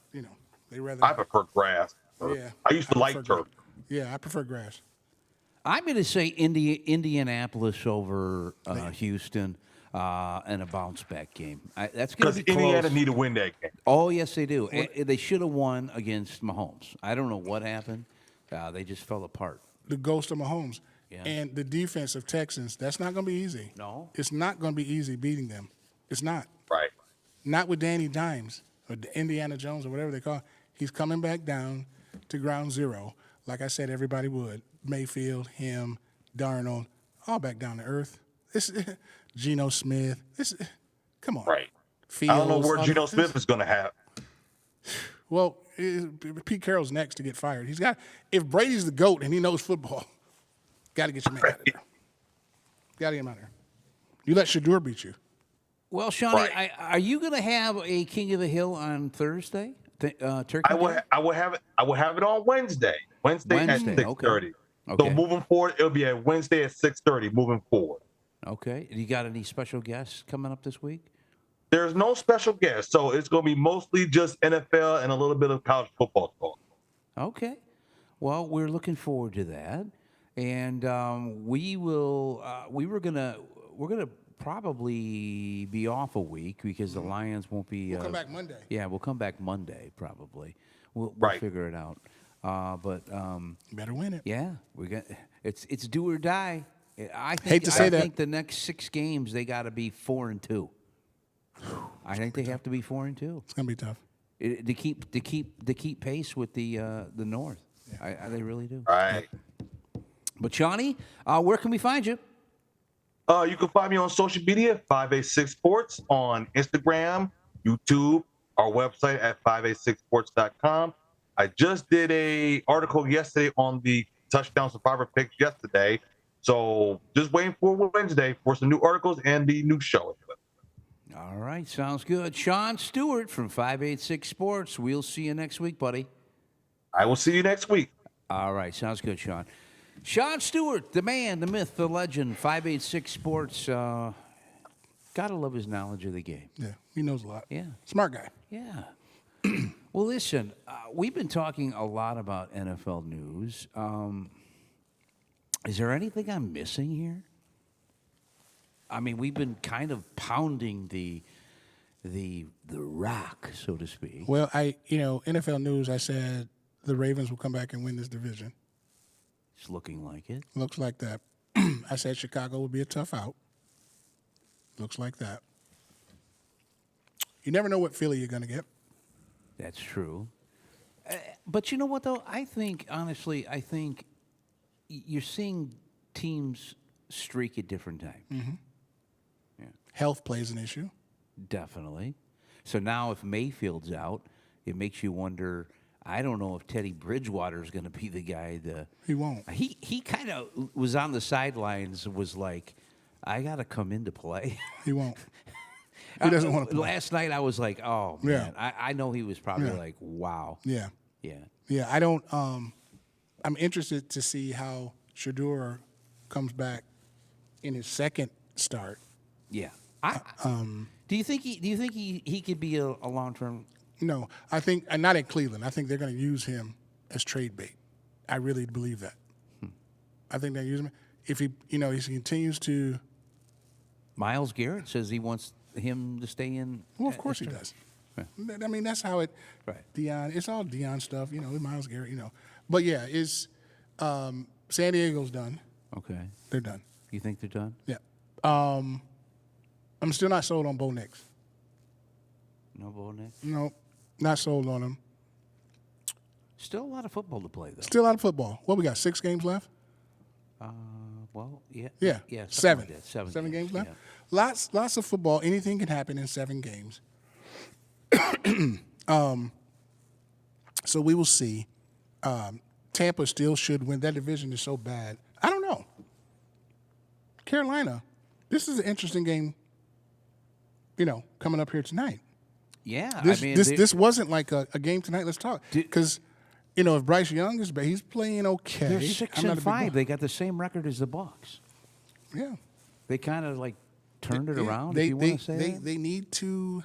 they rather. I prefer grass. Yeah, I used to like prefer turf. Yeah, I prefer grass. I'm going to say Indianapolis over Houston and a bounce back game. That's going Because to be Indiana close. need to win that game. Oh, yes, they do. They should have won against Mahomes. I don't know what happened. They just fell apart. The ghost of Mahomes. Yeah. And the defense of Texans, that's not going to be easy. No. It's not going to be easy beating them. It's not. Right. Not with Danny Dimes or Indiana Jones or whatever they call it. He's coming back down to ground zero, like I said everybody would. Mayfield, him, Darnold, all back down to earth. This Geno Smith. Come on. Right. Fields, I don't know where all Geno that- Smith is going to have. Well, Pete Carroll's next to get fired. He's got. If Brady's the GOAT and he knows football, got to get your man out of there. Got to get him out of there. You let Shadur beat you. Well, Shawnee, Right. are you going to have a King of the Hill on Thursday? Turkey I will. Day? I will have it. I will have it on Wednesday. Wednesday at Wednesday, 6:30. okay. So moving forward, it'll be at Wednesday at 6:30. Moving forward. Okay. You got any special guests coming up this week? There's no special guest, so it's going to be mostly just NFL and a little bit of college football talk. Okay. Well, we're looking forward to that, and we will. We're gonna probably be off a week because the Lions won't be. We'll come back Monday. Yeah, we'll come back Monday probably. We'll Right. figure it out. But You better win it. yeah, we got it's do or die. I think, Hate to say I that. think the next 6 games they got to be 4-2. I think they have to be 4-2 It's gonna be tough. to keep pace with the North. They really do. All right. But Shawnee, where can we find you? You can find me on social media, 586 Sports on Instagram, YouTube, our website at 586sports.com. I just did a article yesterday on the touchdown survivor picks yesterday. So just waiting for Wednesday for some new articles and the new show. All right, sounds good. Sean Stewart from 586 Sports. We'll see you next week, buddy. I will see you next week. All right, sounds good, Sean. Sean Stewart, the man, the myth, the legend, 586 Sports. Gotta love his knowledge of the game. Yeah, he knows a lot. Yeah. Smart guy. Yeah. Well, listen, we've been talking a lot about NFL news. Is there anything I'm missing here? I mean, we've been kind of pounding the rock, so to speak. Well, NFL news, I said the Ravens will come back and win this division. It's looking like it. Looks like that. I said Chicago will be a tough out. Looks like that. You never know what Philly you're going to get. That's true. But you know what, though? I think you're seeing teams streak at different times. Health plays an issue. Definitely. So now if Mayfield's out, it makes you wonder. I don't know if Teddy Bridgewater is going to be the guy. He won't. He kind of was on the sidelines, was like, I got to come into play. He won't. He doesn't want to play. Last night I was like, oh, Yeah. man. I know he was probably Yeah. like, wow. Yeah. Yeah. Yeah, I don't. I'm interested to see how Shador comes back in his second start. Yeah. Do you think he could be a long-term? No, I think not at Cleveland. I think they're going to use him as trade bait. I really believe that. I think they use him if he continues to. Miles Garrett says he wants him to stay in. Well, of course he does. I mean, that's how it. Right. Deion, it's all Deion stuff, with Miles Garrett, But yeah, it's San Diego's done. Okay. They're done. You think they're done? Yeah. I'm still not sold on Bo Nix. No Bo Nix? No, not sold on him. Still a lot of football to play, though. Still out of football. What we got? 6 games left. Well, yeah. Yeah. Yeah. something 7. like that. 7 games left. Yeah. Lots of football. Anything can happen in 7 games. So we will see. Tampa still should win. That division is so bad. I don't know. Carolina, this is an interesting game, coming up here tonight. Yeah. This wasn't like a game tonight. Let's talk. Because, if Bryce Young is, he's playing okay. They're 6-5. They got the same record as the Bucs. Yeah. They kind of like turned it around. They, if you want to say that. They need to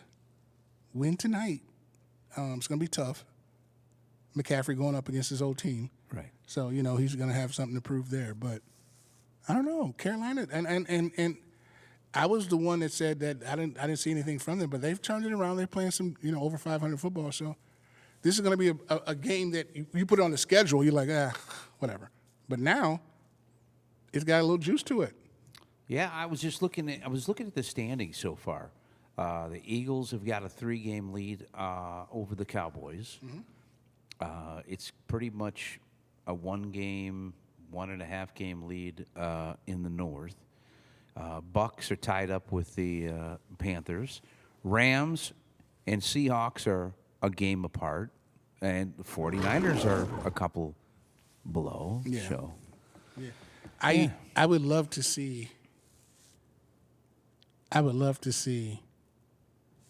win tonight. It's going to be tough. McCaffrey going up against his old team. Right. So, he's going to have something to prove there. But I don't know. Carolina, and I was the one that said that I didn't see anything from them, but they've turned it around. They're playing some, over 500 football. So this is going to be a game that you put it on the schedule, you're like, whatever. But now it's got a little juice to it. Yeah, I was looking at the standings so far. The Eagles have got a 3-game lead over the Cowboys. Mm-hmm. It's pretty much a 1-game, 1.5-game lead in the North. Bucks are tied up with the Panthers. Rams and Seahawks are a game apart, and the 49ers are a couple below. Yeah. So, I would love to see.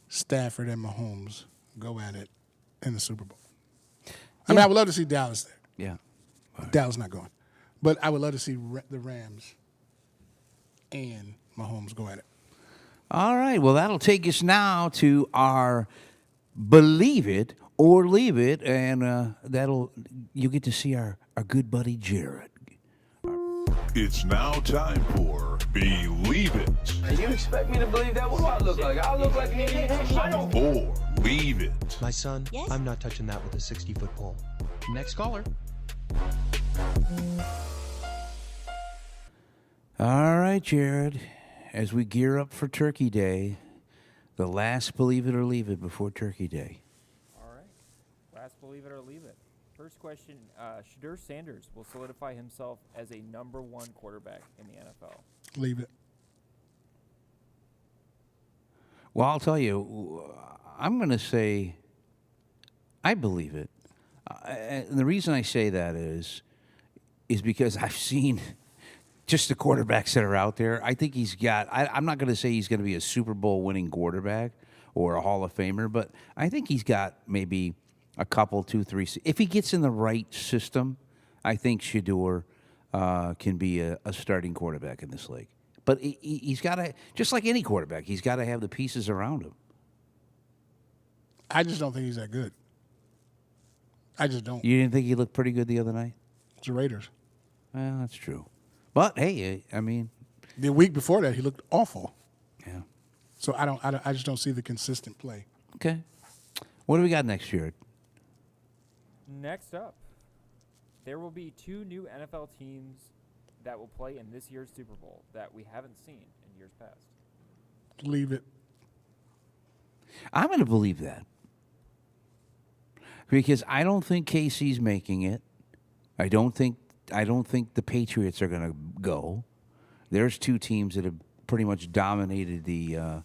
Stafford and Mahomes go at it in the Super Bowl. I mean, I would love to see Dallas there. yeah. Dallas not going, but I would love to see the Rams and Mahomes go at it. All right. Well, that'll take us now to our Believe It or Leave It, and you'll get to see our good buddy Jared. It's now time for Believe It And you expect me to believe that? What do I look like? I look like an idiot. or Leave It. My son, Yes? I'm not touching that with a 60-foot pole. Next caller. All right, Jared. As we gear up for Turkey Day, the last Believe It or Leave It before Turkey Day. All right. Last believe it or leave it. First question, Shador Sanders will solidify himself as a number 1 quarterback in the NFL. Leave it. Well, I'll tell you, I'm going to say I believe it. And the reason I say that is because I've seen just the quarterbacks that are out there. I think he's got, I'm not going to say he's going to be a Super Bowl winning quarterback or a Hall of Famer, but I think he's got maybe a couple, 2, 3. If he gets in the right system, I think Shador can be a starting quarterback in this league. But he's got to, just like any quarterback, he's got to have the pieces around him. I just don't think he's that good. I just don't. You didn't think he looked pretty good the other night? It's the Raiders. Well, that's true. But hey, I mean, The week before that, he looked awful. yeah. So I just don't see the consistent play. Okay. What do we got next year? Next up, there will be 2 new NFL teams that will play in this year's Super Bowl that we haven't seen in years past. Leave it. I'm going to believe that because I don't think KC's making it. I don't think the Patriots are going to go. There's 2 teams that have pretty much dominated the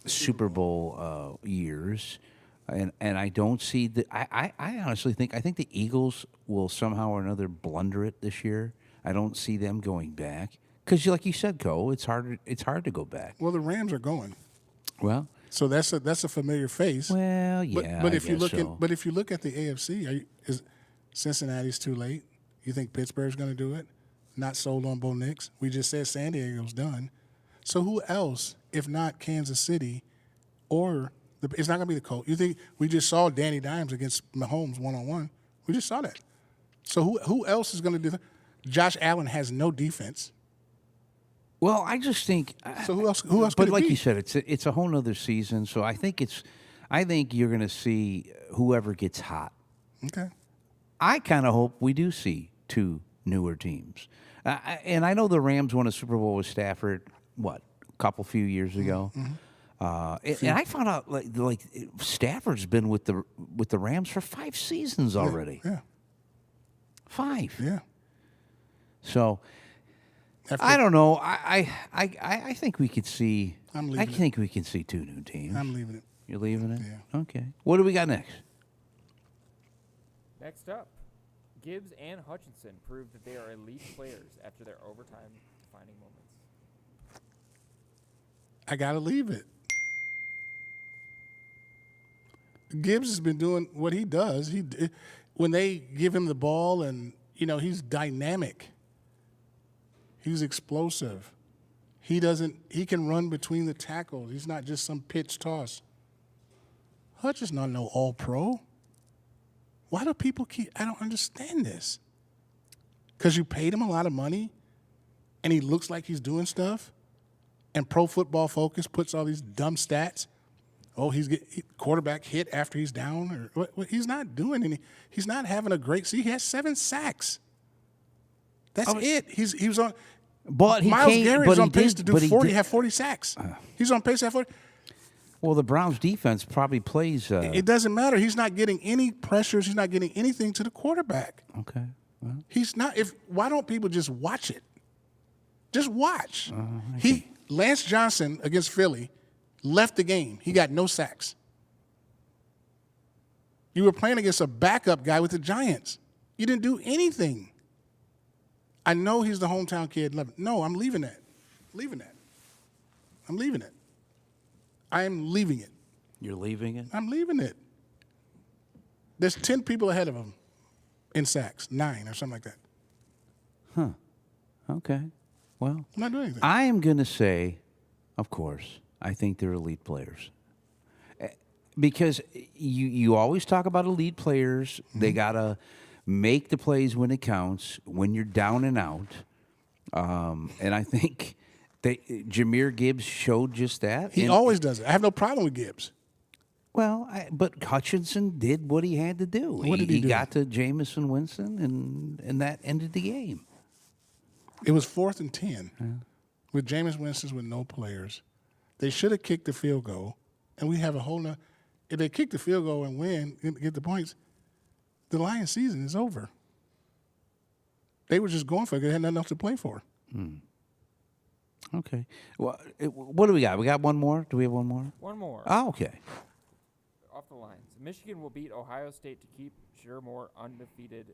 Super Bowl years, and I don't see the. I honestly think the Eagles will somehow or another blunder it this year. I don't see them going back. Because like you said, Cole, it's hard to go back. Well, the Rams are going. Well, So that's a familiar face. well, yeah. But I if you guess look so. but if you look at the AFC, is Cincinnati's too late? You think Pittsburgh's going to do it? Not sold on Bo Nix. We just said San Diego's done. So who else, if not Kansas City, or it's not going to be the Colts? You think we just saw Danny Dimes against Mahomes 1-on-1? We just saw that. So who else is going to do that? Josh Allen has no defense. Well, I just think. So who else? Who else? But could it like be? you said, it's a whole nother season. So I think you're going to see whoever gets hot. Okay. I kind of hope we do see two newer teams. And I know the Rams won a Super Bowl with Stafford, a few years ago. And I found out like Stafford's been with the Rams for 5 seasons already. Yeah. 5. Yeah. So After- I don't know. I think we could see. I'm leaving I it. think we can see 2 new teams. I'm leaving it. You're leaving it? Yeah. Okay. What do we got next? Next up, Gibbs and Hutchinson proved that they are elite players after their overtime defining moments. I gotta leave it. Gibbs has been doing what he does. When they give him the ball, and he's dynamic. He's explosive. He can run between the tackles. He's not just some pitch toss. Hutch is not no all-pro. Why do people I don't understand this. Because you paid him a lot of money, and he looks like he's doing stuff, and Pro Football Focus puts all these dumb stats. Oh, quarterback hit after he's down, or what? He's not doing any. He's not having a great season. He has 7 sacks. That's it. He was on. But Miles Garrett's on pace to do 40. He Have 40 sacks. He's on pace to have 40. Well, the Browns defense probably plays. It doesn't matter. He's not getting any pressures. He's not getting anything to the quarterback. Okay. Well, He's not. Why don't people just watch it? Just watch. Lance Johnson against Philly left the game. He got no sacks. You were playing against a backup guy with the Giants. You didn't do anything. I know he's the hometown kid. No, I'm leaving that. I'm leaving it. I'm leaving it. you're leaving it? I'm leaving it. There's 10 people ahead of him in sacks, 9 or something like that. Okay. Well, I'm not doing anything. I am going to say, of course, I think they're elite players. Because you always talk about elite players. Mm-hmm. They got to make the plays when it counts, when you're down and out. And I think Jahmyr Gibbs showed just that. He always does it. I have no problem with Gibbs. Well, but Hutchinson did what he had to do. What did he do? Got to Jameson Winston, and that ended the game. It was 4th and 10 with Jameis Winston with no players. They should have kicked the field goal, and we have a whole nother. If they kick the field goal and win, get the points, the Lions' season is over. They were just going for it. They had nothing else to play for. Okay. Well, what do we got? We got one more? Do we have one more? One more. Oh, okay. Off the lines. Michigan will beat Ohio State to keep more undefeated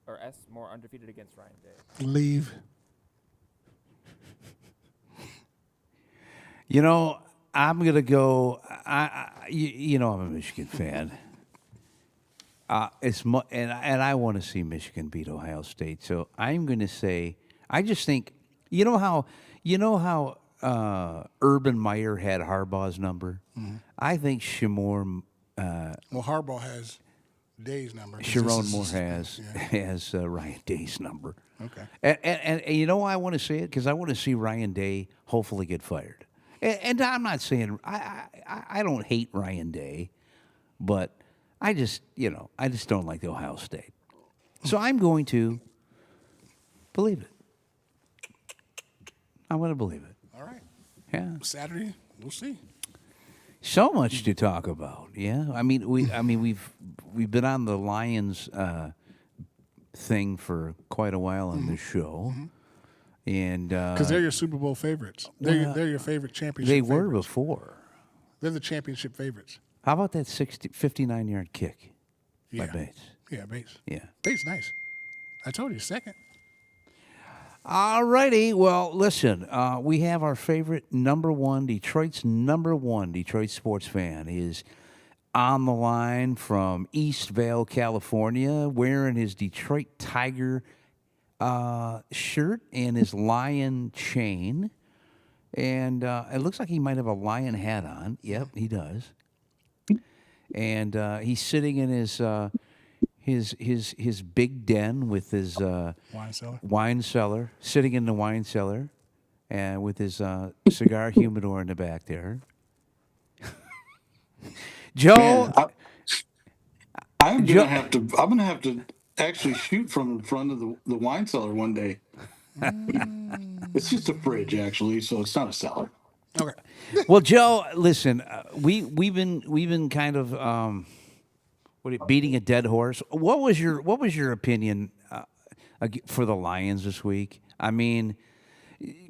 against Ryan Day. Leave. I'm gonna go. I'm a Michigan fan. And I want to see Michigan beat Ohio State. So I'm going to say, I just think, you know how Urban Meyer had Harbaugh's number. Mm-hmm. I think Sharon Harbaugh has Day's number. Moore has Ryan Day's number. Okay. And you know why I want to say it? Because I want to see Ryan Day hopefully get fired. And I'm not saying I don't hate Ryan Day, but I just don't like the Ohio State. So I'm going to believe it. I'm going to believe it. All right. Yeah. Saturday, we'll see. So much to talk about. Yeah. We've been on the Lions thing for quite a while on this show. And Because they're your Super Bowl favorites. They're your favorite championship they were favorites. before. They're the championship favorites. How about that 59-yard kick by Yeah. Bates? Yeah, Bates. Yeah. Bates, nice. I told you, second. All righty. Well, listen, we have our favorite Detroit's number one Detroit sports fan is on the line from East Vale, California, wearing his Detroit Tiger shirt and his lion chain. And it looks like he might have a lion hat on. Yep, he does. And he's sitting in his big den with his wine cellar, sitting in the wine cellar, and with his cigar humidor in the back there. Joe, Man, I'm gonna have to actually shoot from in front of the wine cellar one day. It's just a fridge, actually, so it's not a cellar. Okay. well, Joe, listen, we've been kind of beating a dead horse. What was your opinion for the Lions this week? I mean,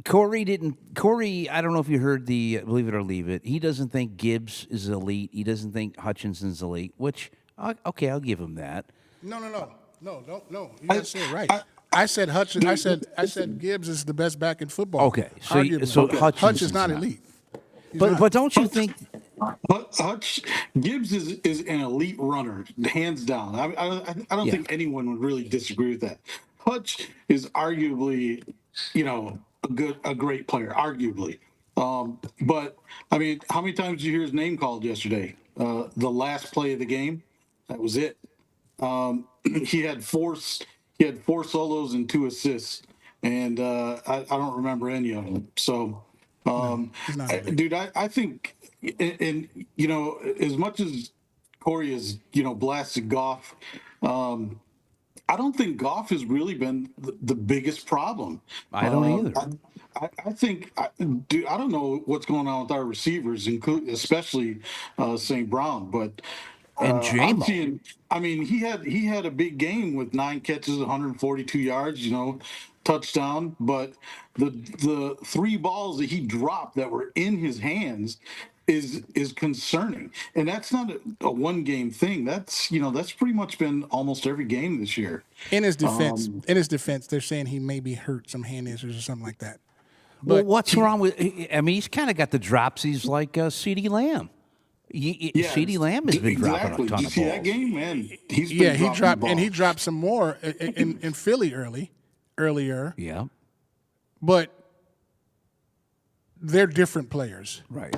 Corey, I don't know if you heard the Believe It or Leave It. He doesn't think Gibbs is elite. He doesn't think Hutchinson's elite, which, okay, I'll give him that. No. You gotta say it right. I said Hutch. I said Gibbs is the best back in football. Okay, so Hutch is not elite. But don't you think? Hutch Gibbs is an elite runner, hands down. I don't think anyone would really disagree with that. Hutch is arguably, a great player, arguably. But I mean, how many times did you hear his name called yesterday? The last play of the game, that was it. He had four solos and 2 assists, and I don't remember any of them. So, dude, I think, and as much as Corey has blasted Goff, I don't think Goff has really been the biggest problem. I don't either. I think, dude, I don't know what's going on with our receivers, especially St. Brown, but. And J-Mo. He had a big game with 9 catches, 142 yards, touchdown. But the 3 balls that he dropped that were in his hands is concerning, and that's not a one game thing. That's pretty much been almost every game this year. In his defense, they're saying he maybe hurt some hand injuries or something like that. But Well, what's wrong with? I mean, he's kind of got the drops. He's like CeeDee Lamb. CeeDee Lamb has been dropping a ton of balls. Did you see that game, man? He dropped some more in Philly earlier. Yeah, but they're different players. right.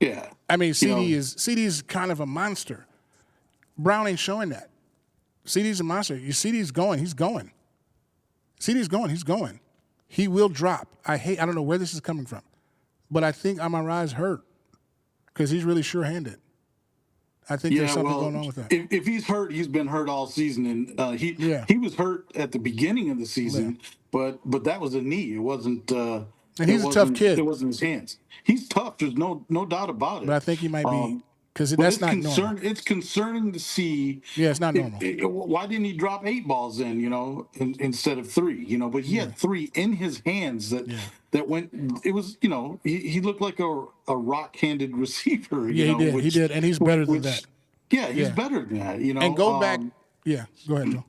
Yeah. I mean, CeeDe's kind of a monster. Brown ain't showing that. CeeDe's a monster. CeeDe's going. He's going. CeeDe's going. He's going. He will drop. I don't know where this is coming from, but I think Amon-Ra's hurt because he's really sure-handed. I think there's something going on with that. If he's hurt, he's been hurt all season, and he was hurt at the beginning of the season, but that was a knee. It wasn't. And he's a tough kid. It wasn't his hands. He's tough. There's no doubt about it. But I think he might be because that's not normal. It's concerning to see. Yeah, it's not normal. Why didn't he drop 8 balls then? Instead of 3. But he had 3 in his hands that went. It was he looked like a rock-handed receiver. Yeah, he did, and he's better than that. Yeah, he's better than that. And go back. Yeah, go ahead, Joe.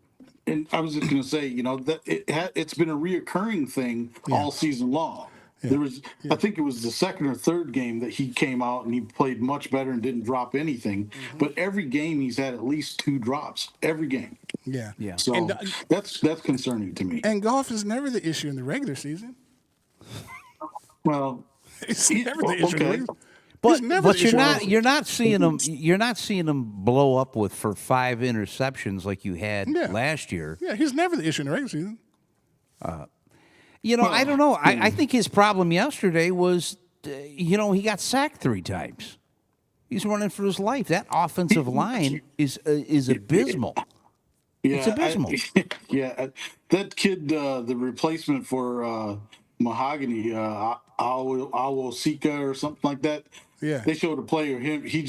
And I was just going to say, that it's been a reoccurring thing all season long. Yeah. There was, I think it was the second or third game that he came out and he played much better and didn't drop anything. Mm-hmm. But every game he's had at least 2 drops. Every game. Yeah. So that's concerning to me. And Goff is never the issue in the regular season. Well, it's never the issue. Okay. But you're not seeing him blow up for 5 interceptions like you had last year. Yeah, he's never the issue in the regular season. I don't know. I think his problem yesterday was, he got sacked 3 times. He's running for his life. That offensive line is abysmal. Yeah, it's abysmal. That kid, the replacement for Mahogany, Awosika or something like that. Yeah, they showed a play of him. He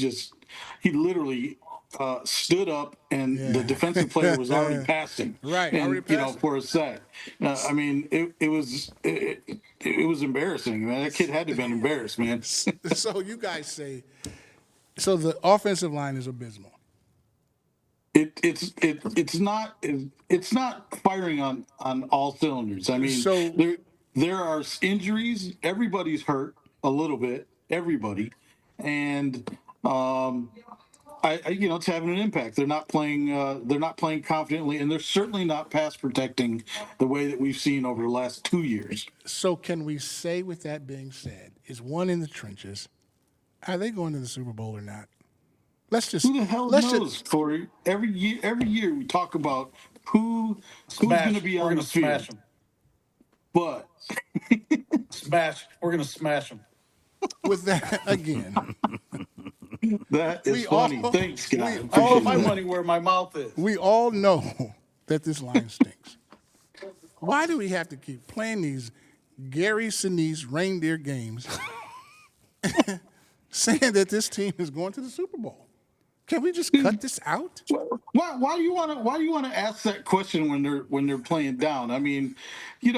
literally stood up, and the defensive player was already passing. Right, and, for a sack. It was embarrassing. Man, that kid had to have been embarrassed, man. So you guys say, so the offensive line is abysmal. it's not firing on all cylinders. I mean, So there are injuries. Everybody's hurt a little bit. Everybody, and it's having an impact. They're not playing. They're not playing confidently, and they're certainly not pass protecting the way that we've seen over the last 2 years. So can we say, with that being said, is one in the trenches? Are they going to the Super Bowl or not? Let's just. Who the hell knows, Corey? Every year we talk about who's going to be on the field. Smash them. But We're going to smash them. With that again, that is funny. Thanks, guys. All my money where my mouth is. we all know that this line stinks. Why do we have to keep playing these Gary Sinise reindeer games, saying that this team is going to the Super Bowl? Can we just cut this out? Why do you want to ask that question when they're playing down? I mean,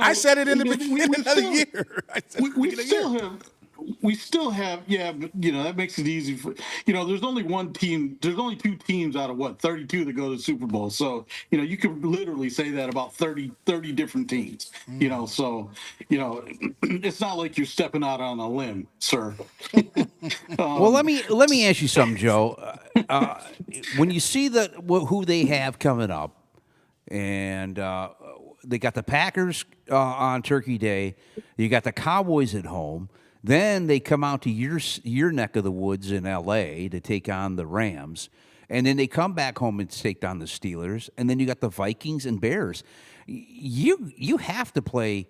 I said it in the beginning of the year. We still have, yeah, but that makes it easy for, there's only two teams out of 32 that go to the Super Bowl. So, you could literally say that about 30 different teams, so, it's not like you're stepping out on a limb, sir. Well, let me ask you something, Joe. When you see who they have coming up, and they got the Packers on Turkey Day, you got the Cowboys at home. Then they come out to your neck of the woods in L.A. to take on the Rams, and then they come back home and take on the Steelers, and then you got the Vikings and Bears. You have to play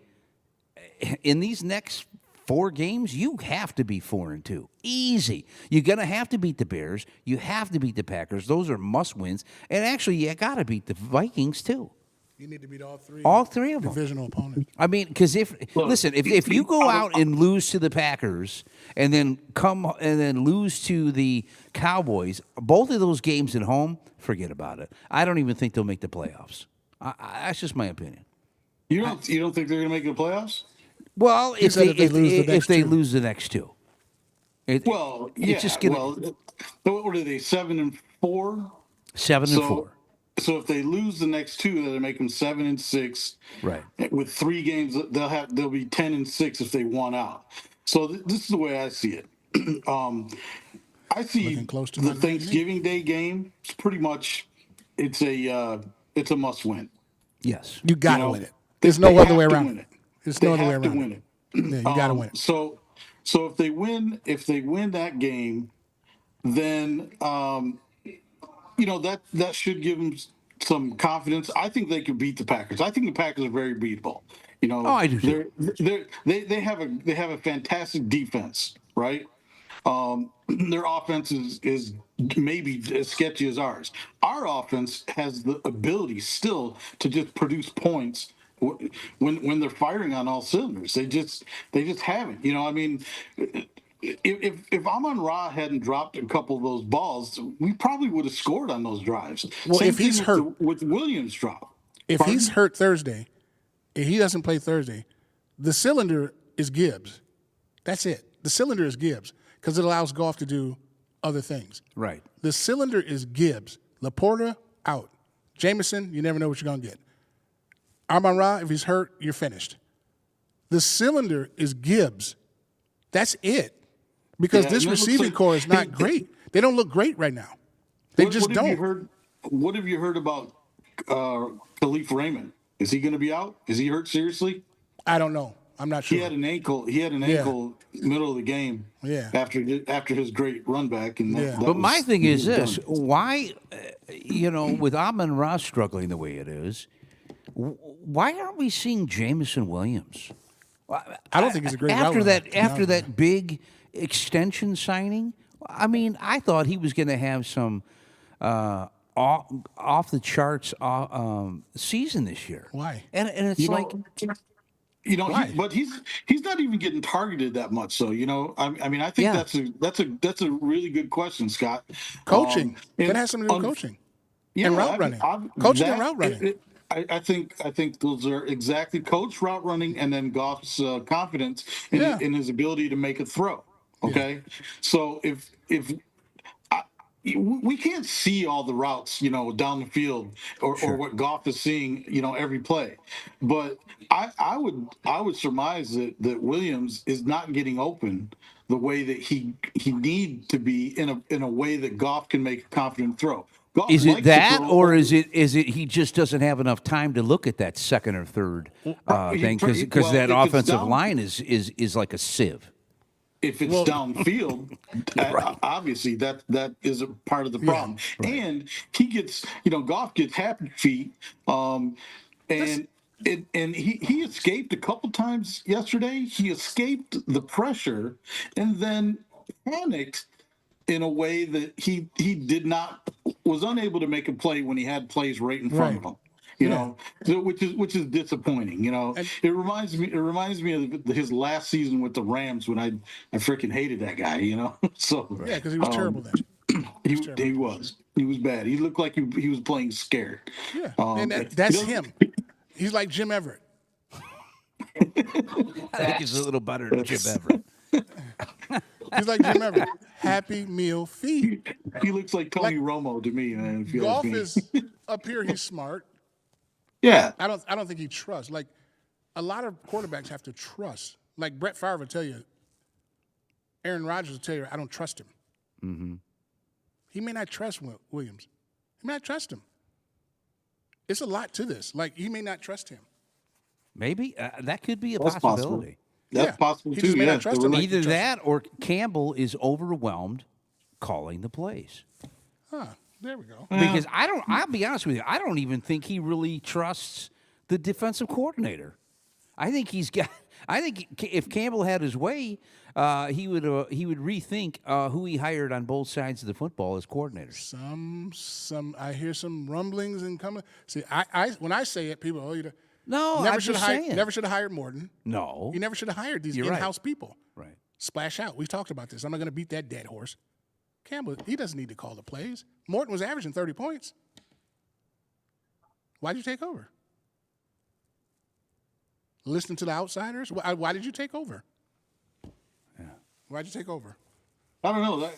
in these next 4 games. You have to be 4-2, easy. You're gonna have to beat the Bears. You have to beat the Packers. Those are must wins, and actually, you got to beat the Vikings too. You need to beat all three of them. Divisional opponents. I mean, because if you go out and lose to the Packers and then lose to the Cowboys, both of those games at home, forget about it. I don't even think they'll make the playoffs. That's just my opinion. You don't think they're going to make the playoffs? Well, if they lose the next two. What are they, 7-4? 7-4. So if they lose the next 2, that'll make them 7-6. Right. With 3 games, they'll be 10-6 if they won out. So this is the way I see it. I see the Thanksgiving Day game. It's pretty much it's a must win. Yes, you got to win it. There's no other way around it. There's no other way around it. Win it. Yeah, you got to win it. So if they win that game, then that should give them some confidence. I think they could beat the Packers. I think the Packers are very beatable. I do too. They have a fantastic defense, right? Their offense is maybe as sketchy as ours. Our offense has the ability still to just produce points when they're firing on all cylinders. They just haven't. I mean, if Amon-Ra hadn't dropped a couple of those balls, we probably would have scored on those drives. Well, Same if he's hurt with Williams' drop. If he's hurt Thursday, if he doesn't play Thursday, the cylinder is Gibbs. That's it. The cylinder is Gibbs because it allows Goff to do other things. Right. The cylinder is Gibbs. Laporta out. Jameson, you never know what you're going to get. Amon-Ra, if he's hurt, you're finished. The cylinder is Gibbs. That's it. Because this receiving core is not great. They don't look great right now. They just don't. What have you heard about Khalif Raymond? Is he going to be out? Is he hurt seriously? I don't know. I'm not sure. He had an ankle. Middle of the game. Yeah. After his great run back. And but my thing is this: why, with Amon-Ra struggling the way it is, why aren't we seeing Jameson Williams? I don't think he's a great after that big extension signing. I mean, I thought he was going to have some off the charts season this year. Why? And it's but he's not even getting targeted that much. So I mean, I think that's a really good question, Scott. Coaching. That has something to do with coaching. And route running. Coaching and route running. I think those are exactly coach, route running, and then Goff's confidence in his ability to make a throw. Okay, so if we can't see all the routes, down the field, or what Goff is seeing, every play. But I would surmise that Williams is not getting open the way that he need to be in a way that Goff can make a confident throw. Goff Is it likes to that, throw or over- is it he just doesn't have enough time to look at that second or third thing because well, that if it's offensive down- line is like a sieve. if it's downfield, obviously that is a part of the problem. And he gets, Goff gets happy feet, and he escaped a couple times yesterday. He escaped the pressure and then panicked in a way that he was unable to make a play when he had plays right in front of him. So, which is disappointing. It reminds me of his last season with the Rams when I freaking hated that guy. So Yeah, because he was terrible then. he was bad. He looked like he was playing scared. Yeah, and that's him. He's like Jim Everett. I think he's a little better than Jim Everett. He's like Jim Everett. Happy Meal feed. He looks like Tony Romo to me, man. if you Goff ask me. is up here. He's smart. Yeah. I don't think he trusts. Like a lot of quarterbacks have to trust. Like Brett Favre will tell you. Aaron Rodgers will tell you, I don't trust him. Mm-hmm. He may not trust Williams. He may not trust him. It's a lot to this. Like he may not trust him. Maybe that could be a That's possibility. possible. That's possible He too. just may Yeah. not trust him. Like Either he trusts that or Campbell is overwhelmed calling the plays. There we go. Because I'll be honest with you, I don't even think he really trusts the defensive coordinator. I think if Campbell had his way, he would rethink who he hired on both sides of the football as coordinators. Some I hear some rumblings and coming. See, I when I say it, people, No, never I'm should just have saying. never should have hired Morton. No. You never should have hired these You're right. in-house people. Right. Splash out. We talked about this. I'm not going to beat that dead horse. Campbell, he doesn't need to call the plays. Morton was averaging 30 points. Why'd you take over? Listening to the outsiders? Why did you take over? Yeah. Why'd you take over? I don't know.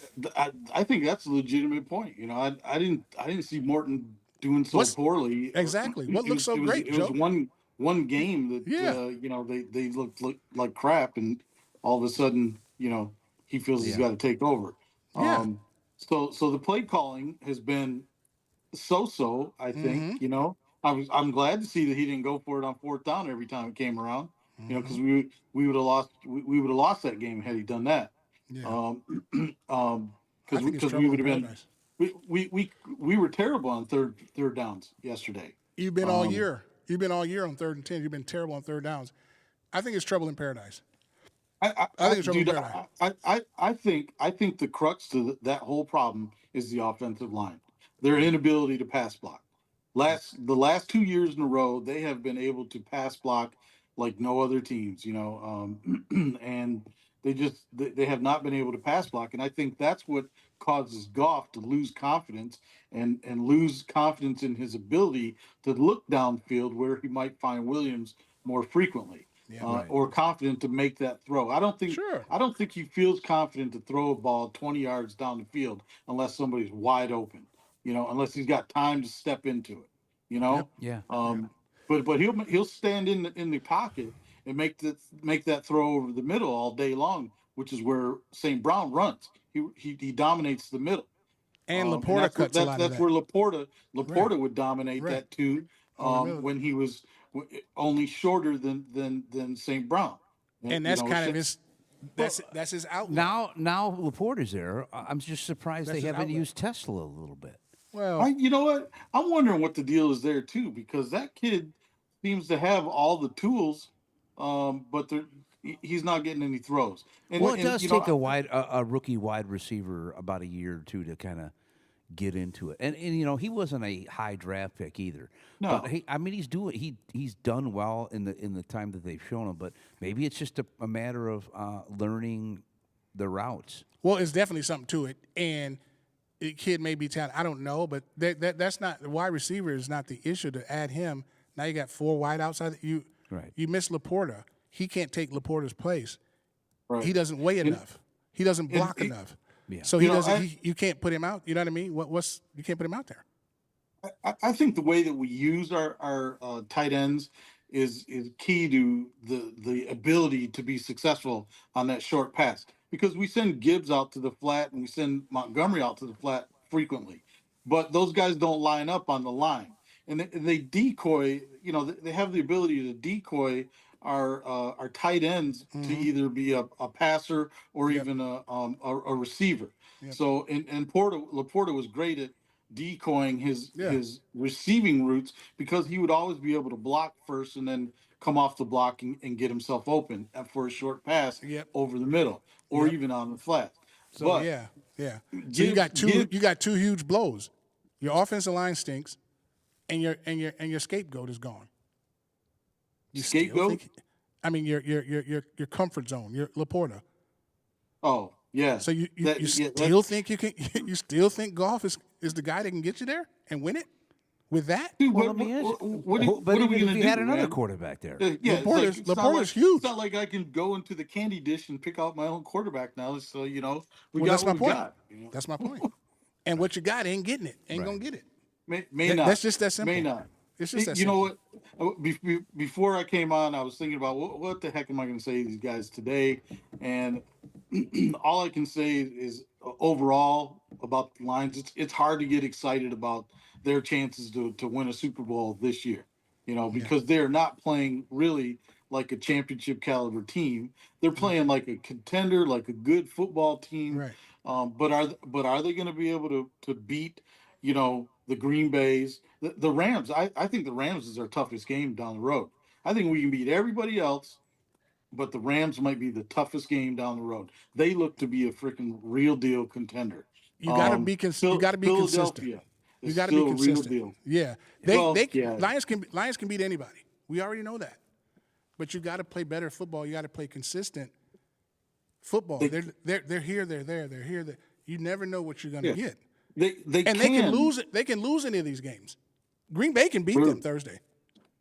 I think that's a legitimate point. I didn't see Morton doing so poorly. Exactly. What looked so great, It Joe? was one game that they looked like crap, and all of a sudden, he feels he's got to take over. Yeah. So the play calling has been so. I think I'm glad to see that he didn't go for it on fourth down every time it came around. Because we would have lost that game had he done that. Yeah. Because we would have been we were terrible on third downs yesterday. You've been all year. You've been all year on 3rd and 10. You've been terrible on third downs. I think it's trouble in paradise. I think it's trouble in paradise. I think the crux to that whole problem is the offensive line. Their inability to pass block. The last 2 years in a row, they have been able to pass block like no other teams, and they have not been able to pass block. And I think that's what causes Goff to lose confidence and lose confidence in his ability to look downfield where he might find Williams more frequently. Or confident to make that throw. I don't think he feels confident to throw a ball 20 yards down the field unless somebody's wide open, unless he's got time to step into it, Yeah. But he'll stand in the pocket and make that throw over the middle all day long, which is where St. Brown runs. He dominates the middle. And Laporta cuts a lot of that. That's where Laporta would dominate that too, when he was only shorter than St. Brown. And that's kind of his. That's his outlet. Now Laporta's there. I'm just surprised That's they his haven't outlet. used Tesla a little bit. Well, you know what? I'm wondering what the deal is there too, because that kid seems to have all the tools, but he's not getting any throws. And, Well, it does take a rookie wide receiver about a year or two to kind of get into it. And he wasn't a high draft pick either. No. But he's done well in the time that they've shown him. But maybe it's just a matter of learning the routes. Well, it's definitely something to it, and the kid may be talented. I don't know, but that's not the wide receiver is not the issue to add him. Now you got 4 wide outside. You miss Laporta. He can't take Laporta's place. Right. He doesn't weigh enough. He doesn't block enough. Yeah. So he doesn't. You can't put him out. You know what I mean? You can't put him out there. I think the way that we use our tight ends is key to the ability to be successful on that short pass, because we send Gibbs out to the flat and we send Montgomery out to the flat frequently, but those guys don't line up on the line, and they decoy. You know, they have the ability to decoy our tight ends to either be a passer or even a receiver. Yep. So and Laporta was great at decoying his Yeah. his receiving routes, because he would always be able to block first and then come off the block and get himself open for a short pass Yep. over the middle or Yep. even on the flat. So But yeah. So you got two huge blows. Your offensive line stinks, and your scapegoat is gone. You still Scapegoat? think- I mean your comfort zone, your Laporta. Oh yeah. So you still think Goff is the guy that can get you there and win it with that? Dude, Well, what, let me ask what, you, what, what, but are we even gonna if you do, had another man? quarterback there. Yeah, Laporta's it's not huge. It's not like I can go into the candy dish and pick out my own quarterback now. So we Well, got that's my what we point. got. You know? That's my point. And what you got ain't getting it. Ain't gonna get it. May not. That's just that simple. May not. It's just that You simple. know what? Before I came on, I was thinking about what the heck am I going to say to these guys today, and all I can say is overall about the Lions. It's hard to get excited about their chances to win a Super Bowl this year. You know, because they're not playing really like a championship caliber team. They're playing like a contender, like a good football team. Right. But are they going to be able to beat, the Green Bays, the Rams? I think the Rams is our toughest game down the road. I think we can beat everybody else, but the Rams might be the toughest game down the road. They look to be a freaking real deal contender. You got to be you got to be consistent. Philadelphia You is got to be still a real consistent. deal. Yeah. Lions can beat anybody. We already know that. But you got to play better football. You got to play consistent football. They're here, they're there, they're here. You never know what you're going to get. They can lose any of these games. Green Bay can beat them Thursday.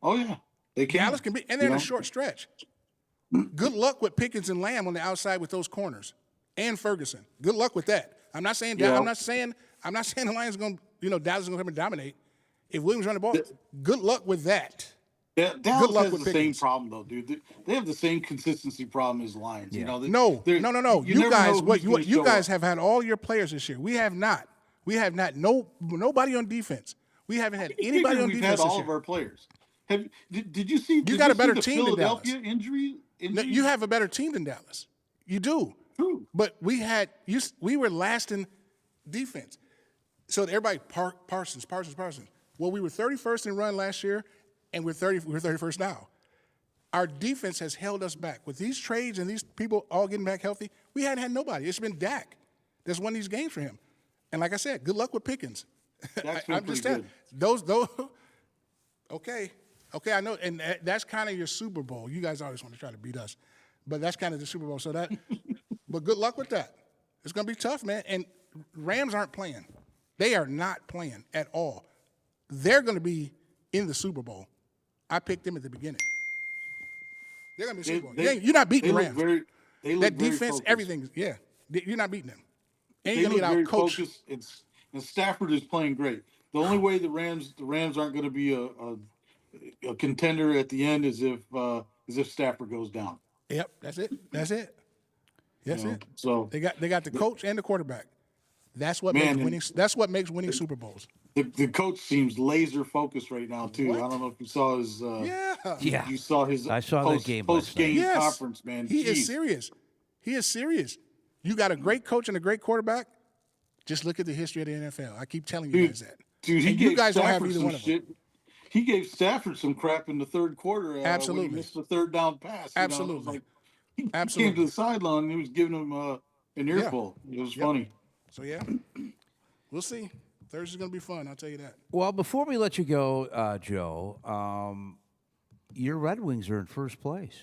Oh yeah, they can. Dallas can beat, and they're in a short stretch. Good luck with Pickens and Lamb on the outside with those corners, and Ferguson. Good luck with that. I'm not saying I'm not saying the Lions going to Dallas is going to come and dominate. If Williams run the ball, good luck with that. Yeah, Dallas luck has with the Pickens. same problem though, dude. They have the same consistency problem as Lions. Yeah. No. You never guys, know who's you gonna guys show up. have had all your players this year. We have not. Nobody on defense. We haven't had anybody on We've defense had this all year. of our players. Did you see? You got a better the team than Dallas. Philadelphia injury. No, you have a better team than Dallas. You do. True. But we were last in defense. So everybody Parsons. Well, we were 31st in run last year, and we're 31st now. Our defense has held us back. With these trades and these people all getting back healthy, we hadn't had nobody. It's been Dak that's won these games for him. And like I said, good luck with Pickens. I'm just telling those. Okay, I know, and that's kind of your Super Bowl. You guys always want to try to beat us, but that's kind of the Super Bowl. So but good luck with that. It's going to be tough, man. And Rams aren't playing. They are not playing at all. They're going to be in the Super Bowl. I picked them at the beginning. They're going to be in the Super Bowl. You're not beating the Rams. That defense, focused. everything, you're not beating them. And They you're going look to very get out coach. focused. And Stafford is playing great. The only way the Rams aren't going to be a contender at the end is if Stafford goes down. Yep, that's it. That's it. So They got the coach and the quarterback. That's what Man, makes winning. That's what makes winning Super Bowls. the coach seems laser focused right now too. What? I don't know if you saw his. Yeah. You saw his. I saw that game last post game Yes. conference, man. He is Jeez. serious. He is serious. You got a great coach and a great quarterback. Just look at the history of the NFL. I keep telling you guys that. Dude, he And gave you guys don't have Stafford either some one of them. shit. He gave Stafford some crap in the third quarter. When Absolutely. he missed the third down pass. You know? It was Absolutely. like, he came Absolutely. to the sideline and he was giving him an earful. It was funny. So yeah, we'll see. Thursday's gonna be fun. I'll tell you that. Well, before we let you go, Joe, your Red Wings are in first place.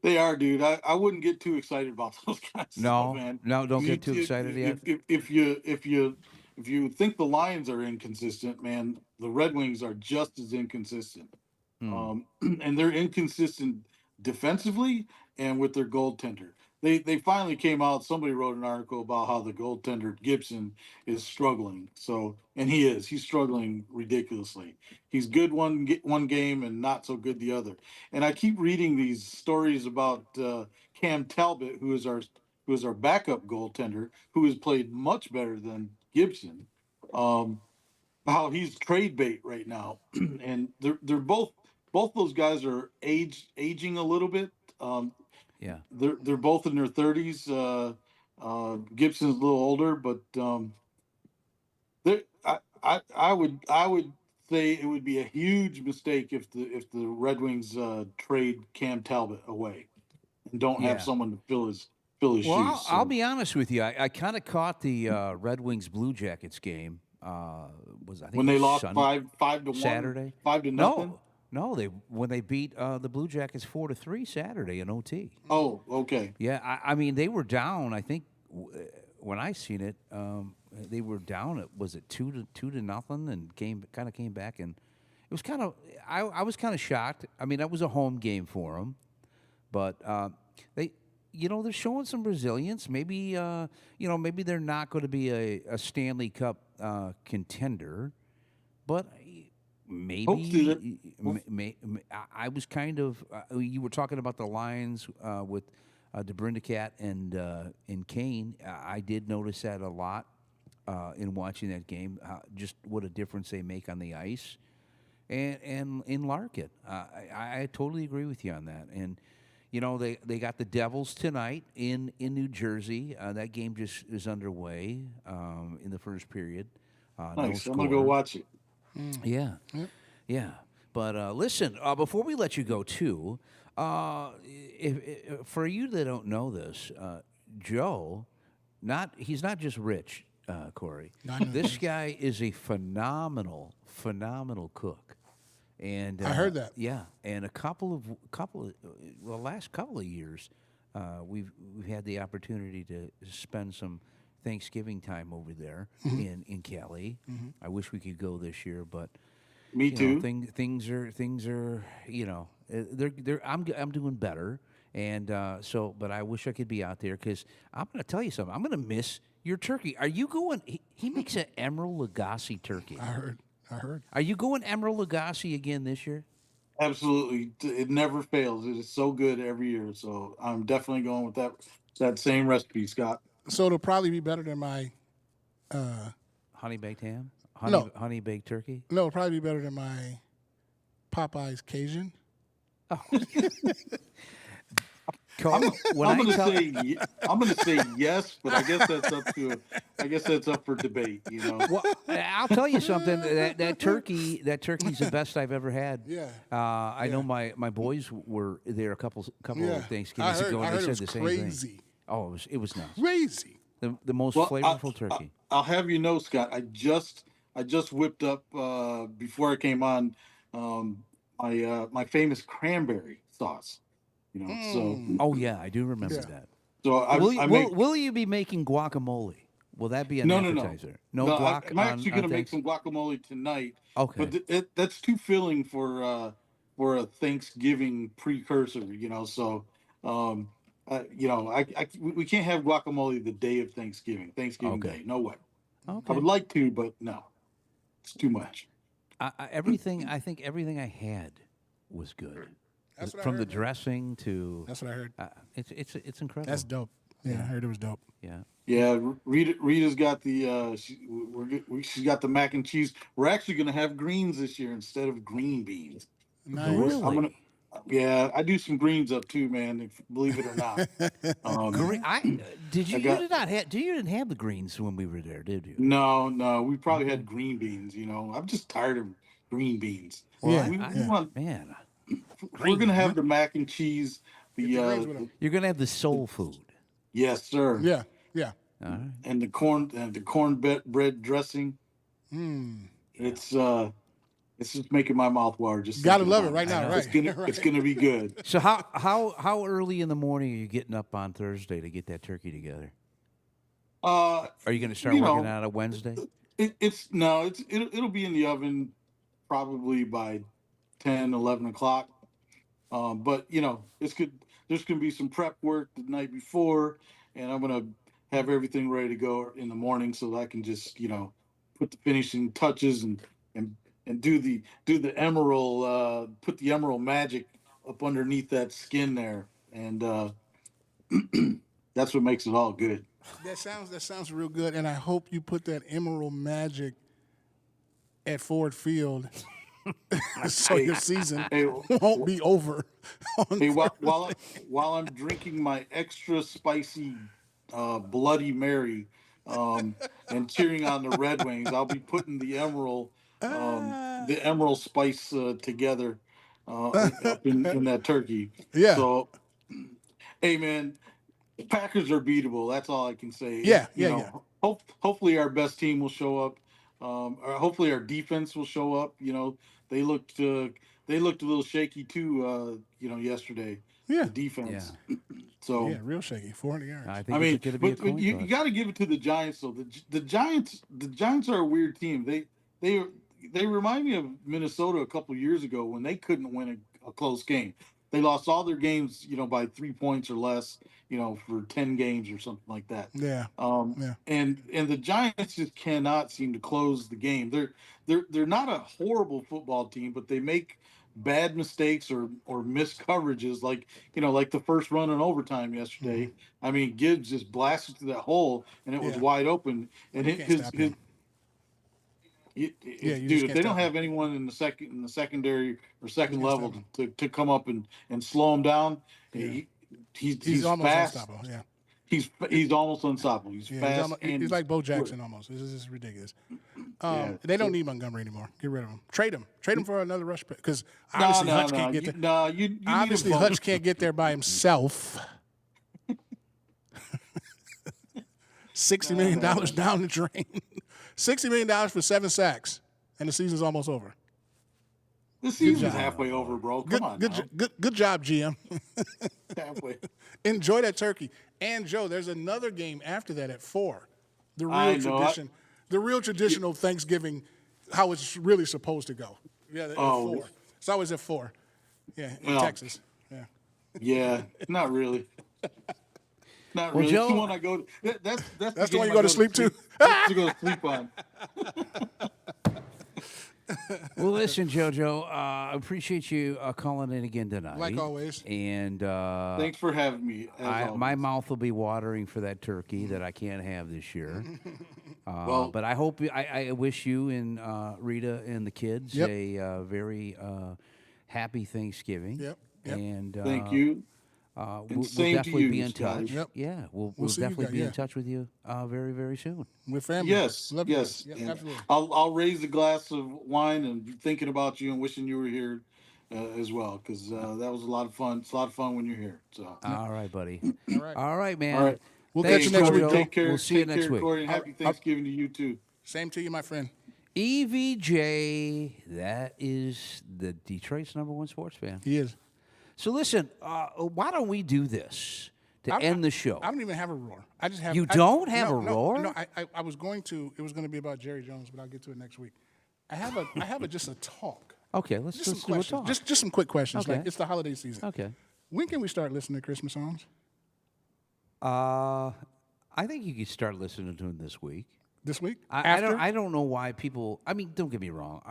They are, dude. I wouldn't get too excited about those guys. No, man. no, don't get too excited yet. If you think the Lions are inconsistent, man, the Red Wings are just as inconsistent. And they're inconsistent defensively and with their goaltender. they finally came out. Somebody wrote an article about how the goaltender Gibson is struggling. So, and he is. He's struggling ridiculously. He's good one game and not so good the other. And I keep reading these stories about Cam Talbot, who is our backup goaltender, who has played much better than Gibson. How he's trade bait right now, and they're both those guys are aging a little bit. Yeah. They're both in their 30s. Gibson's a little older, but I would say it would be a huge mistake if the Red Wings trade Cam Talbot away and don't have Yeah. someone to fill his Well, shoes. I'll So be honest with you. I kind of caught the Red Wings Blue Jackets game. Was I think when it they was lost Sunday, 5-1, Saturday, 5-0. No, they when they beat the Blue Jackets 4-3 Saturday in OT. Oh, okay. Yeah, I mean they were down. I think when I seen it, they were down. Was it 2-0, and came back, and it was kind of I was kind of shocked. I mean that was a home game for them, but they. They're showing some resilience. Maybe, maybe they're not going to be a Stanley Cup contender, but maybe. I was kind of. You were talking about the Lions with DeBrincat and Kane. I did notice that a lot in watching that game. Just what a difference they make on the ice, and in Larkin. I totally agree with you on that. And they got the Devils tonight in New Jersey. That game just is underway in the first period. Nice. No I'm gonna go score. watch it. Yeah, yeah. But listen, before we let you go, too, if for you that don't know this, Joe, he's not just rich, Corey. This guy is a phenomenal cook. And I heard that. Yeah, and the last couple of years, we've had the opportunity to spend some Thanksgiving time over there in Cali. I wish we could go this year, but Me too. things are they're I'm doing better, and but I wish I could be out there because I'm going to tell you something. I'm going to miss your turkey. Are you going? He makes an Emerald Lagasse turkey. I heard. Are you going Emerald Lagasse again this year? Absolutely, it never fails. It is so good every year. So I'm definitely going with that same recipe, Scott. So it'll probably be better than my. Honey baked ham? No. Honey baked turkey? No, it'll probably be better than my Popeye's Cajun. I'm gonna say yes, but I guess that's up for debate. Well, I'll tell you something. That turkey's the best I've ever had. Yeah. I know my boys were there a couple of Thanksgivings ago, and they said the same crazy. thing. Oh, it was nuts. Crazy. The most flavorful turkey. I'll have you know, Scott. I just whipped up before I came on my famous cranberry sauce. So. Oh yeah, I do remember that. So will you be making guacamole? Will that be an No. appetizer? No guac. I'm actually going to make some guacamole tonight. Okay. But that's too filling for a Thanksgiving precursor. So we can't have guacamole the day of Thanksgiving Day. No way. Okay. I would like to, but no, it's too much. Everything I had was good. That's what I From heard, the man. dressing to That's what I heard. it's incredible. That's dope. Yeah, I heard it was dope. Yeah. Yeah, Rita's got the she's got the mac and cheese. We're actually going to have greens this year instead of green beans. Nice. Really? I do some greens up too, man. Believe it or not. You didn't have the greens when we were there, did you? No, we probably had green beans. I'm just tired of green beans. Well, Man, we're gonna have the mac and cheese. Get the greens with 'em. You're gonna have the soul food. Yes, sir. Yeah. All right. And the cornbread dressing. It's just making my mouth water. Just Gotta thinking love it about right now, right? It's gonna be good. So how early in the morning are you getting up on Thursday to get that turkey together? Are you going to start working on it Wednesday? It'll be in the oven probably by 10, 11 o'clock. But it's good. there's gonna be some prep work the night before, and I'm gonna have everything ready to go in the morning so that I can just put the finishing touches and do the emerald put the emerald magic up underneath that skin there, and that's what makes it all good. That sounds real good, and I hope you put that emerald magic at Ford Field, so your season won't be over. Hey, while I'm drinking my extra spicy Bloody Mary and cheering on the Red Wings, I'll be putting the emerald spice together up in that turkey. Yeah. So, hey man, Packers are beatable. That's all I can say. Yeah, Hopefully our best team will show up. Or hopefully our defense will show up. They looked a little shaky too. Yesterday. Yeah. The defense. Yeah. So yeah, real shaky, 400 yards. I think I mean, it's going to be a but coin you toss. got to give it to the Giants though. The Giants are a weird team. They remind me of Minnesota a couple of years ago when they couldn't win a close game. They lost all their games, by 3 points or less, for 10 games or something like that. Yeah. Yeah. And the Giants just cannot seem to close the game. They're not a horrible football team, but they make bad mistakes or missed coverages, like the first run in overtime yesterday. Mm-hmm. I mean, Gibbs just blasted through that hole and it was wide open. And You can't stop him. dude, just if can't they don't stop have anyone in the secondary or second level to come up and slow him down, he's almost fast. unstoppable. Yeah. He's almost unstoppable. He's fast. He's like Bo Jackson almost. This is ridiculous. They don't need Montgomery anymore. Get rid of him. Trade him for another rush pick, because obviously Hutch can't get there. You Obviously Hutch can't get there by himself. $60 million down the drain. $60 million for 7 sacks, and the season's almost over. The season's halfway over, bro. Come on. Good job, GM. Halfway. Enjoy that turkey. And Joe, there's another game after that at 4. The real traditional Thanksgiving, how it's really supposed to go. Yeah, at 4. It's always at 4. Yeah, in Texas. Yeah. Yeah, not really. Not Well, really. Joe, it's the one I go. That's the one you go to sleep to? That's to go to sleep on. Well, listen, JoJo, I appreciate you calling in again tonight. Like always. And thanks for having me. My mouth will be watering for that turkey that I can't have this year. Well, but I hope I wish you and Rita and the kids a very happy Thanksgiving. Yep. And thank you. We'll same to definitely you, be in Scotty. touch. Yep. Yeah, we'll see you definitely guys, be in touch with you very, very soon. We're family. Yes, Love you yes. guys. Yep, And absolutely. I'll raise a glass of wine and thinking about you and wishing you were here as well, because that was a lot of fun. It's a lot of fun when you're here. So. All right, buddy. All right. All right, man. All right. We'll Thanks, catch you next Corey, week. Joe. Take care. We'll see you Take next care, week. Corey, and happy Thanksgiving to you too. Same to you, my friend. EVJ, that is the Detroit's #1 sports fan. He is. So listen, why don't we do this to end the show? I don't even have a roar. I just have. You don't have a no, roar? No, I was going to. It was going to be about Jerry Jones, but I'll get to it next week. I have just a talk. Okay, let's Just some do a questions. talk. Just some quick questions. Okay. Like, it's the holiday season. Okay. When can we start listening to Christmas songs? I think you could start listening to them this week. This week? I don't know why people. I mean, don't get me wrong.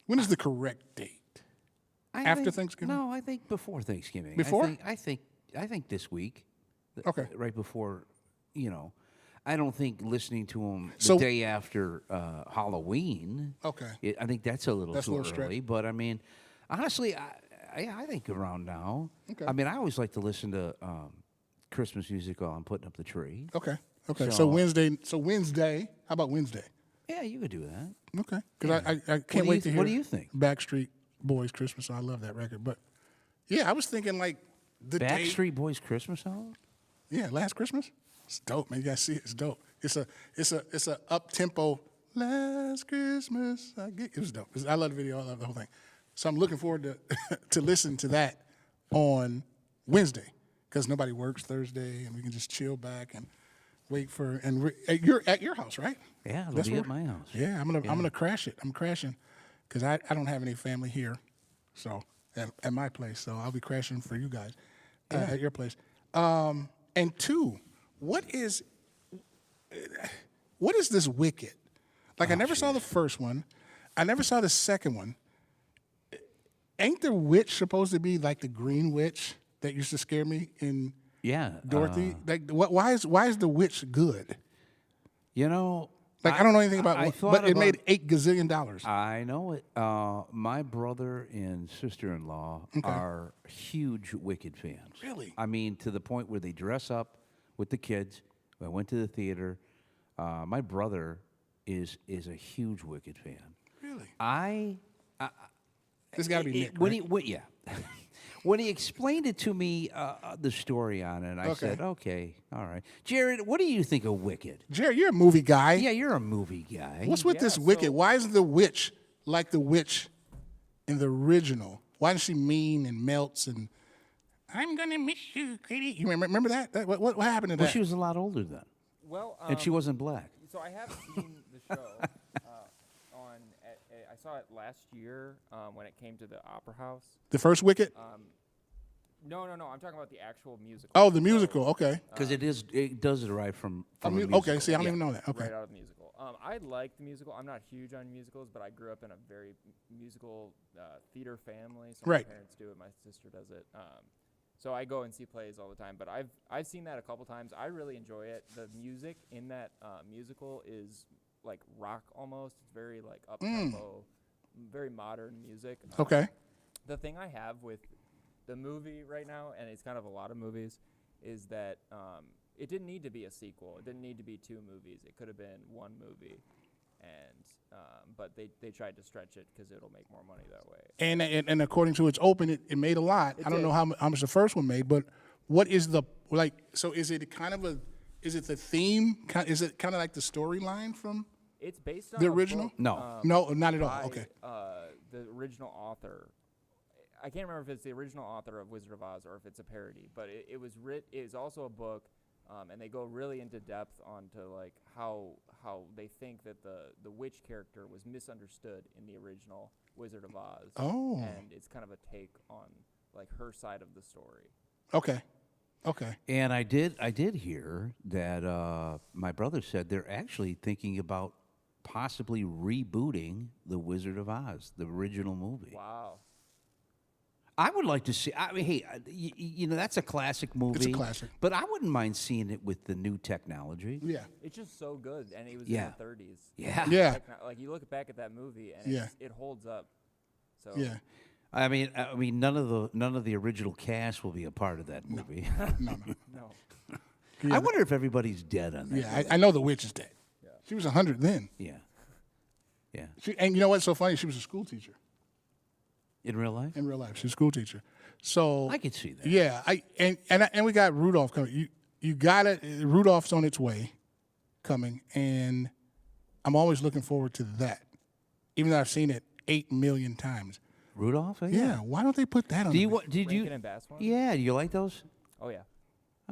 When is the correct date? After Thanksgiving? No, I think before Thanksgiving. Before? I think this week. Okay. Right before, I don't think listening to them the So- day after Halloween. Okay. I think that's a little That's a too little stretch. early. But I mean, honestly, I think around now. Okay. I mean, I always like to listen to Christmas music while I'm putting up the tree. Okay. Okay. So So- Wednesday. How about Wednesday? Yeah, you could do that. Okay. Because I can't do wait you- to hear. what do you think? Backstreet Boys Christmas. I love that record. But yeah, I was thinking like the day. Backstreet Boys Christmas album? Yeah, Last Christmas. It's dope, man. You guys see it. It's dope. It's a up tempo. Last Christmas. It was dope. I love the video. I love the whole thing. So I'm looking forward to to listen to that on Wednesday, because nobody works Thursday, and we can just chill back and wait for. And you're at your house, right? Yeah, it'll That's be where- at my house. Yeah, I'm gonna crash it. I'm crashing because I don't have any family here, so at my place. So I'll be crashing for you guys. at your place. And two, what is this Wicked? Like I never saw the first one. I never saw the second one. Ain't the witch supposed to be like the green witch that used to scare me in Dorothy? Like why is the witch good? You know, Like I don't know anything about I it, thought but it about- made $8 gazillion. I know it. My brother and sister-in-law are huge Wicked fans. Really? I mean, to the point where they dress up with the kids. I went to the theater. My brother is a huge Wicked fan. Really? This got to be Nick, when right? he when he explained it to me, the story on it, I said, "Okay, all right." Jared, what do you think of Wicked? Jared, you're a movie guy. Yeah, you're a movie guy. What's with this Wicked? Why is the witch like the witch in the original? Why is she mean and melts and I'm gonna miss you, Katie? You remember that? What happened to that? Well, she was a lot older then, Well, and she wasn't black. So I have seen the show I saw it last year when it came to the Opera House. The first Wicked? No. I'm talking about the actual musical. Oh, the musical. Okay. Because it does derive from a musical. Okay. See, I don't even know that. Okay. Right out of the musical. I like the musical. I'm not huge on musicals, but I grew up in a very musical theater family. So Right. My parents do it. My sister does it. So I go and see plays all the time. But I've seen that a couple times. I really enjoy it. The music in that musical is like rock almost. It's very like up tempo, very modern music. Okay. The thing I have with the movie right now, and it's kind of a lot of movies, is that it didn't need to be a sequel. It didn't need to be 2 movies. It could have been 1 movie, and but they tried to stretch it because it'll make more money that way. And according to its open, it made a lot. I don't know how much the first one made, but what is the like? So is it kind of is it the theme? Is it kind of like the storyline from? It's based on the a original. book, No, not at all. by, Okay. The original author. I can't remember if it's the original author of Wizard of Oz or if it's a parody, but it was is also a book, and they go really into depth onto like how they think that the witch character was misunderstood in the original Wizard of Oz. Oh. And it's kind of a take on like her side of the story. Okay. Okay. And I did hear that my brother said they're actually thinking about possibly rebooting the Wizard of Oz, the original movie. Wow. I would like to see. I mean, hey, you know that's a classic movie. It's a classic. But I wouldn't mind seeing it with the new technology. Yeah. It's just so good, and it was Yeah. in the 30s. Yeah. Yeah. Like you look back at that movie, and Yeah. it holds up. So Yeah. I mean, none of the original cast will be a part of that movie. No. no. I wonder if everybody's dead on that. Yeah. I know the witch is dead. Yeah. She was 100 then. Yeah. Yeah. And you know what's so funny? She was a school teacher In real life, in real life. She was a school teacher. So I could see that. Yeah. And we got Rudolph coming. You got it. Rudolph's on its way, coming, and I'm always looking forward to that. Even though I've seen it 8 million times. Rudolph. Yeah. Why don't they put that on? Do you the- did you? Rankin and Bass one? Yeah. Do you like those? Oh yeah.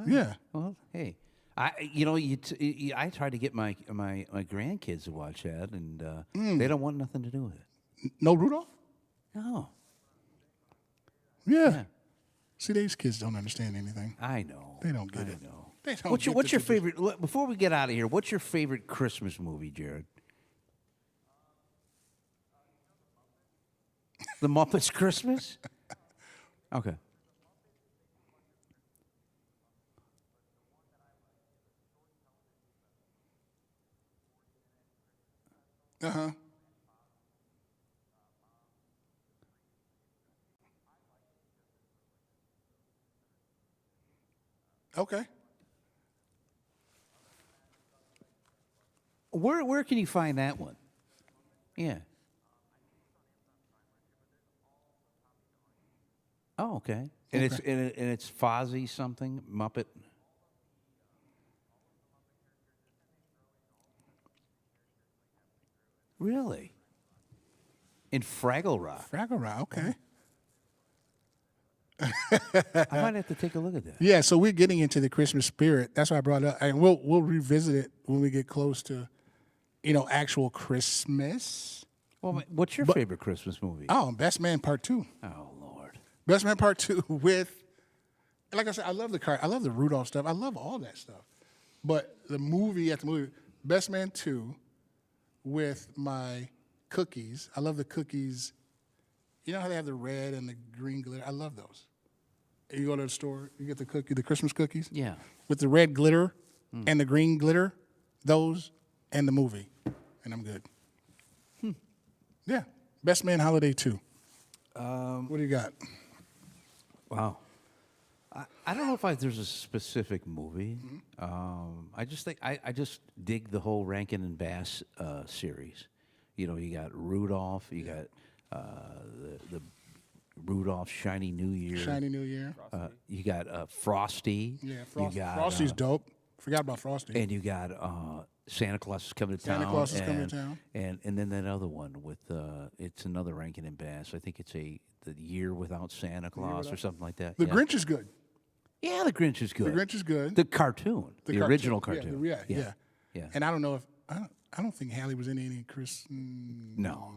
Yeah. Well, hey, I try to get my grandkids to watch that, and they don't want nothing to do with it. No Rudolph? No, Yeah. See, these kids don't understand anything. I know. They don't get I it. know. They don't What's your get What's the your favorite? Before we get out of here, what's your favorite Christmas movie, Jared? The Muppets Christmas. Okay. Uh-huh. Okay. Where can you find that one? Yeah. Oh, okay. And it's Fozzie something Muppet. Really? In Fraggle Rock. Fraggle Rock, okay. I might have to take a look at that. Yeah, so we're getting into the Christmas spirit. That's why I brought it up. And we'll revisit it when we get close to, actual Christmas. Well, what's your favorite Christmas movie? Oh, Best Man Part 2. Oh, Lord. Best Man Part 2 with like I said, I love the car. I love the Rudolph stuff. I love all that stuff. But the movie after movie, Best Man 2 with my cookies. I love the cookies. You know how they have the red and the green glitter? I love those. You go to the store, you get the Christmas cookies. Yeah. With the red glitter and the green glitter, those and the movie. And I'm good. Yeah. Best Man Holiday 2. What do you got? Wow. I don't know if there's a specific movie. I just think I just dig the whole Rankin and Bass series. You know, you got Rudolph, you got the Rudolph Shiny New Year. Shiny New Year. You got Frosty. Yeah, You got, Frosty's dope. Forgot about Frosty. And you got Santa Claus is coming to town. Santa Claus is coming to town. And then that other one with it's another Rankin and Bass. I think it's the Year Without Santa Claus or something like that. The Grinch is good. Yeah, the Grinch is good. The Grinch is good. The cartoon, the original cartoon. Yeah. And I don't know if I don't think Hallie was in any Chris. No.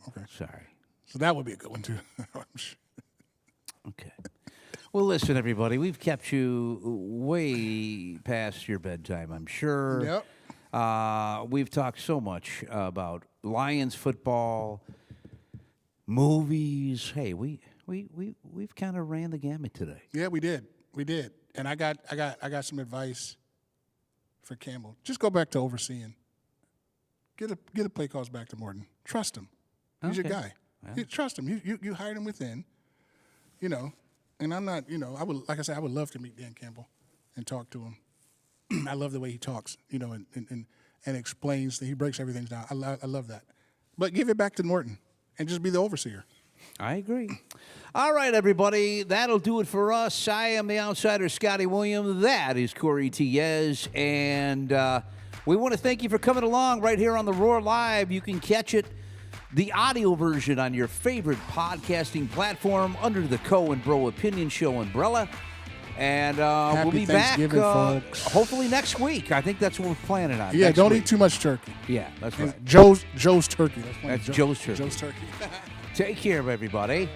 Okay. Sorry. So that would be a good one too. Okay. Well, listen, everybody. We've kept you way past your bedtime, I'm sure. Yep. We've talked so much about Lions football, movies. Hey, we've kind of ran the gamut today. Yeah, we did. And I got some advice for Campbell. Just go back to overseeing. Get a play calls back to Morton. Trust him. He's your guy. Yeah. You trust him. You hired him within. You know, and I'm not. You know, I would, like I said, I would love to meet Dan Campbell and talk to him. I love the way he talks. You know, and explains. He breaks everything down. I love that. But give it back to Morton and just be the overseer. I agree. All right, everybody. That'll do it for us. I am the outsider, Scotty Williams. That is Corey Tiez. And we want to thank you for coming along right here on the Roar Live. You can catch it, the audio version, on your favorite podcasting platform under the Co and Bro Opinion Show umbrella. And we'll be back folks. hopefully next week. I think that's what we're planning on. Yeah, don't week. eat too much turkey. Yeah, that's right. Joe's turkey. That's Joe's turkey. Joe's turkey. Take care, everybody.